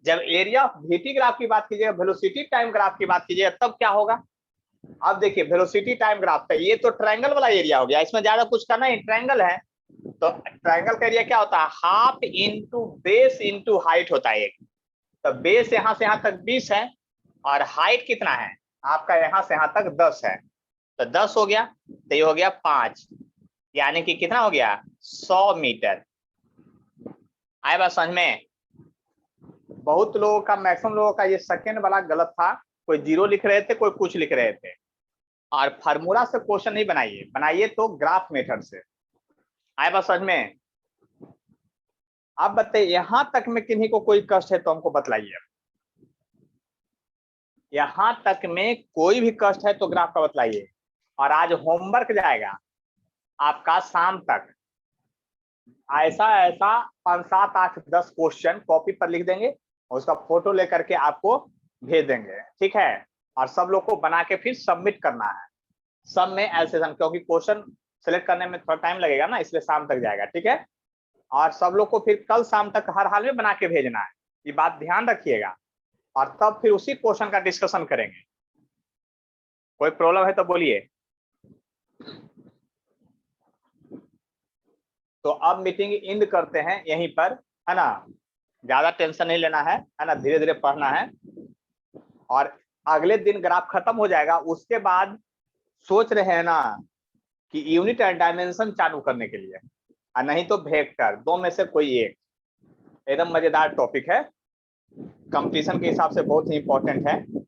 जब एरिया ऑफ VT ग्राफ की बात कीजिएगा, वेलोसिटी टाइम ग्राफ की बात कीजिएगा, तब क्या होगा। अब देखिए वेलोसिटी टाइम ग्राफ का ये तो ट्रायंगल वाला एरिया हो गया, इसमें ज्यादा कुछ करना ही, ट्रायंगल है तो ट्रायंगल का एरिया क्या होता है, half into base into height होता है एक, तो बेस यहाँ से यहाँ तक 20 है और हाइट कितना है आपका यहाँ से यहाँ तक 10 है, तो 10 हो गया तो ये हो गया 5, यानी कि कितना हो गया 100 मीटर। आए बात समझ में? बहुत लोगों का, मैक्सिमम लोगों का ये सेकंड वाला गलत था, कोई 0 लिख रहे थे, कोई कुछ लिख रहे थे। और फार्मूला से क्वेश्चन नहीं बनाइए, बनाइए तो ग्राफ मेथड से। आए बात समझ में? आप बताइए यहां तक में किन्हीं को कोई कष्ट है तो हमको बतलाइए। यहां तक में कोई भी कष्ट है तो ग्राफ का बतलाइए। और आज होमवर्क जाएगा आपका शाम तक, ऐसा 5, 7, 8, 10 क्वेश्चन कॉपी पर लिख देंगे और उसका फोटो लेकर के आपको भेज देंगे, ठीक है? और सब लोग को बना के फिर सबमिट करना है सब में ऐसे, क्योंकि क्वेश्चन सेलेक्ट करने में थोड़ा टाइम लगेगा ना, इसलिए शाम तक जाएगा, ठीक है? और सब लोग को फिर कल शाम तक हर हाल में बना के भेजना है, ये बात ध्यान रखिएगा। और तब फिर उसी क्वेश्चन का डिस्कशन करेंगे। कोई प्रॉब्लम है तो बोलिए। तो अब मीटिंग एंड करते हैं यहीं पर, है ना? ज्यादा टेंशन नहीं लेना है ना? धीरे धीरे पढ़ना है। और अगले दिन ग्राफ खत्म हो जाएगा, उसके बाद सोच रहे हैं ना कि यूनिट एंड डायमेंशन चालू करने के लिए, और नहीं तो वेक्टर, 2 में से कोई एक। एकदम मजेदार टॉपिक है, कंपटीशन के हिसाब से बहुत ही इंपॉर्टेंट है।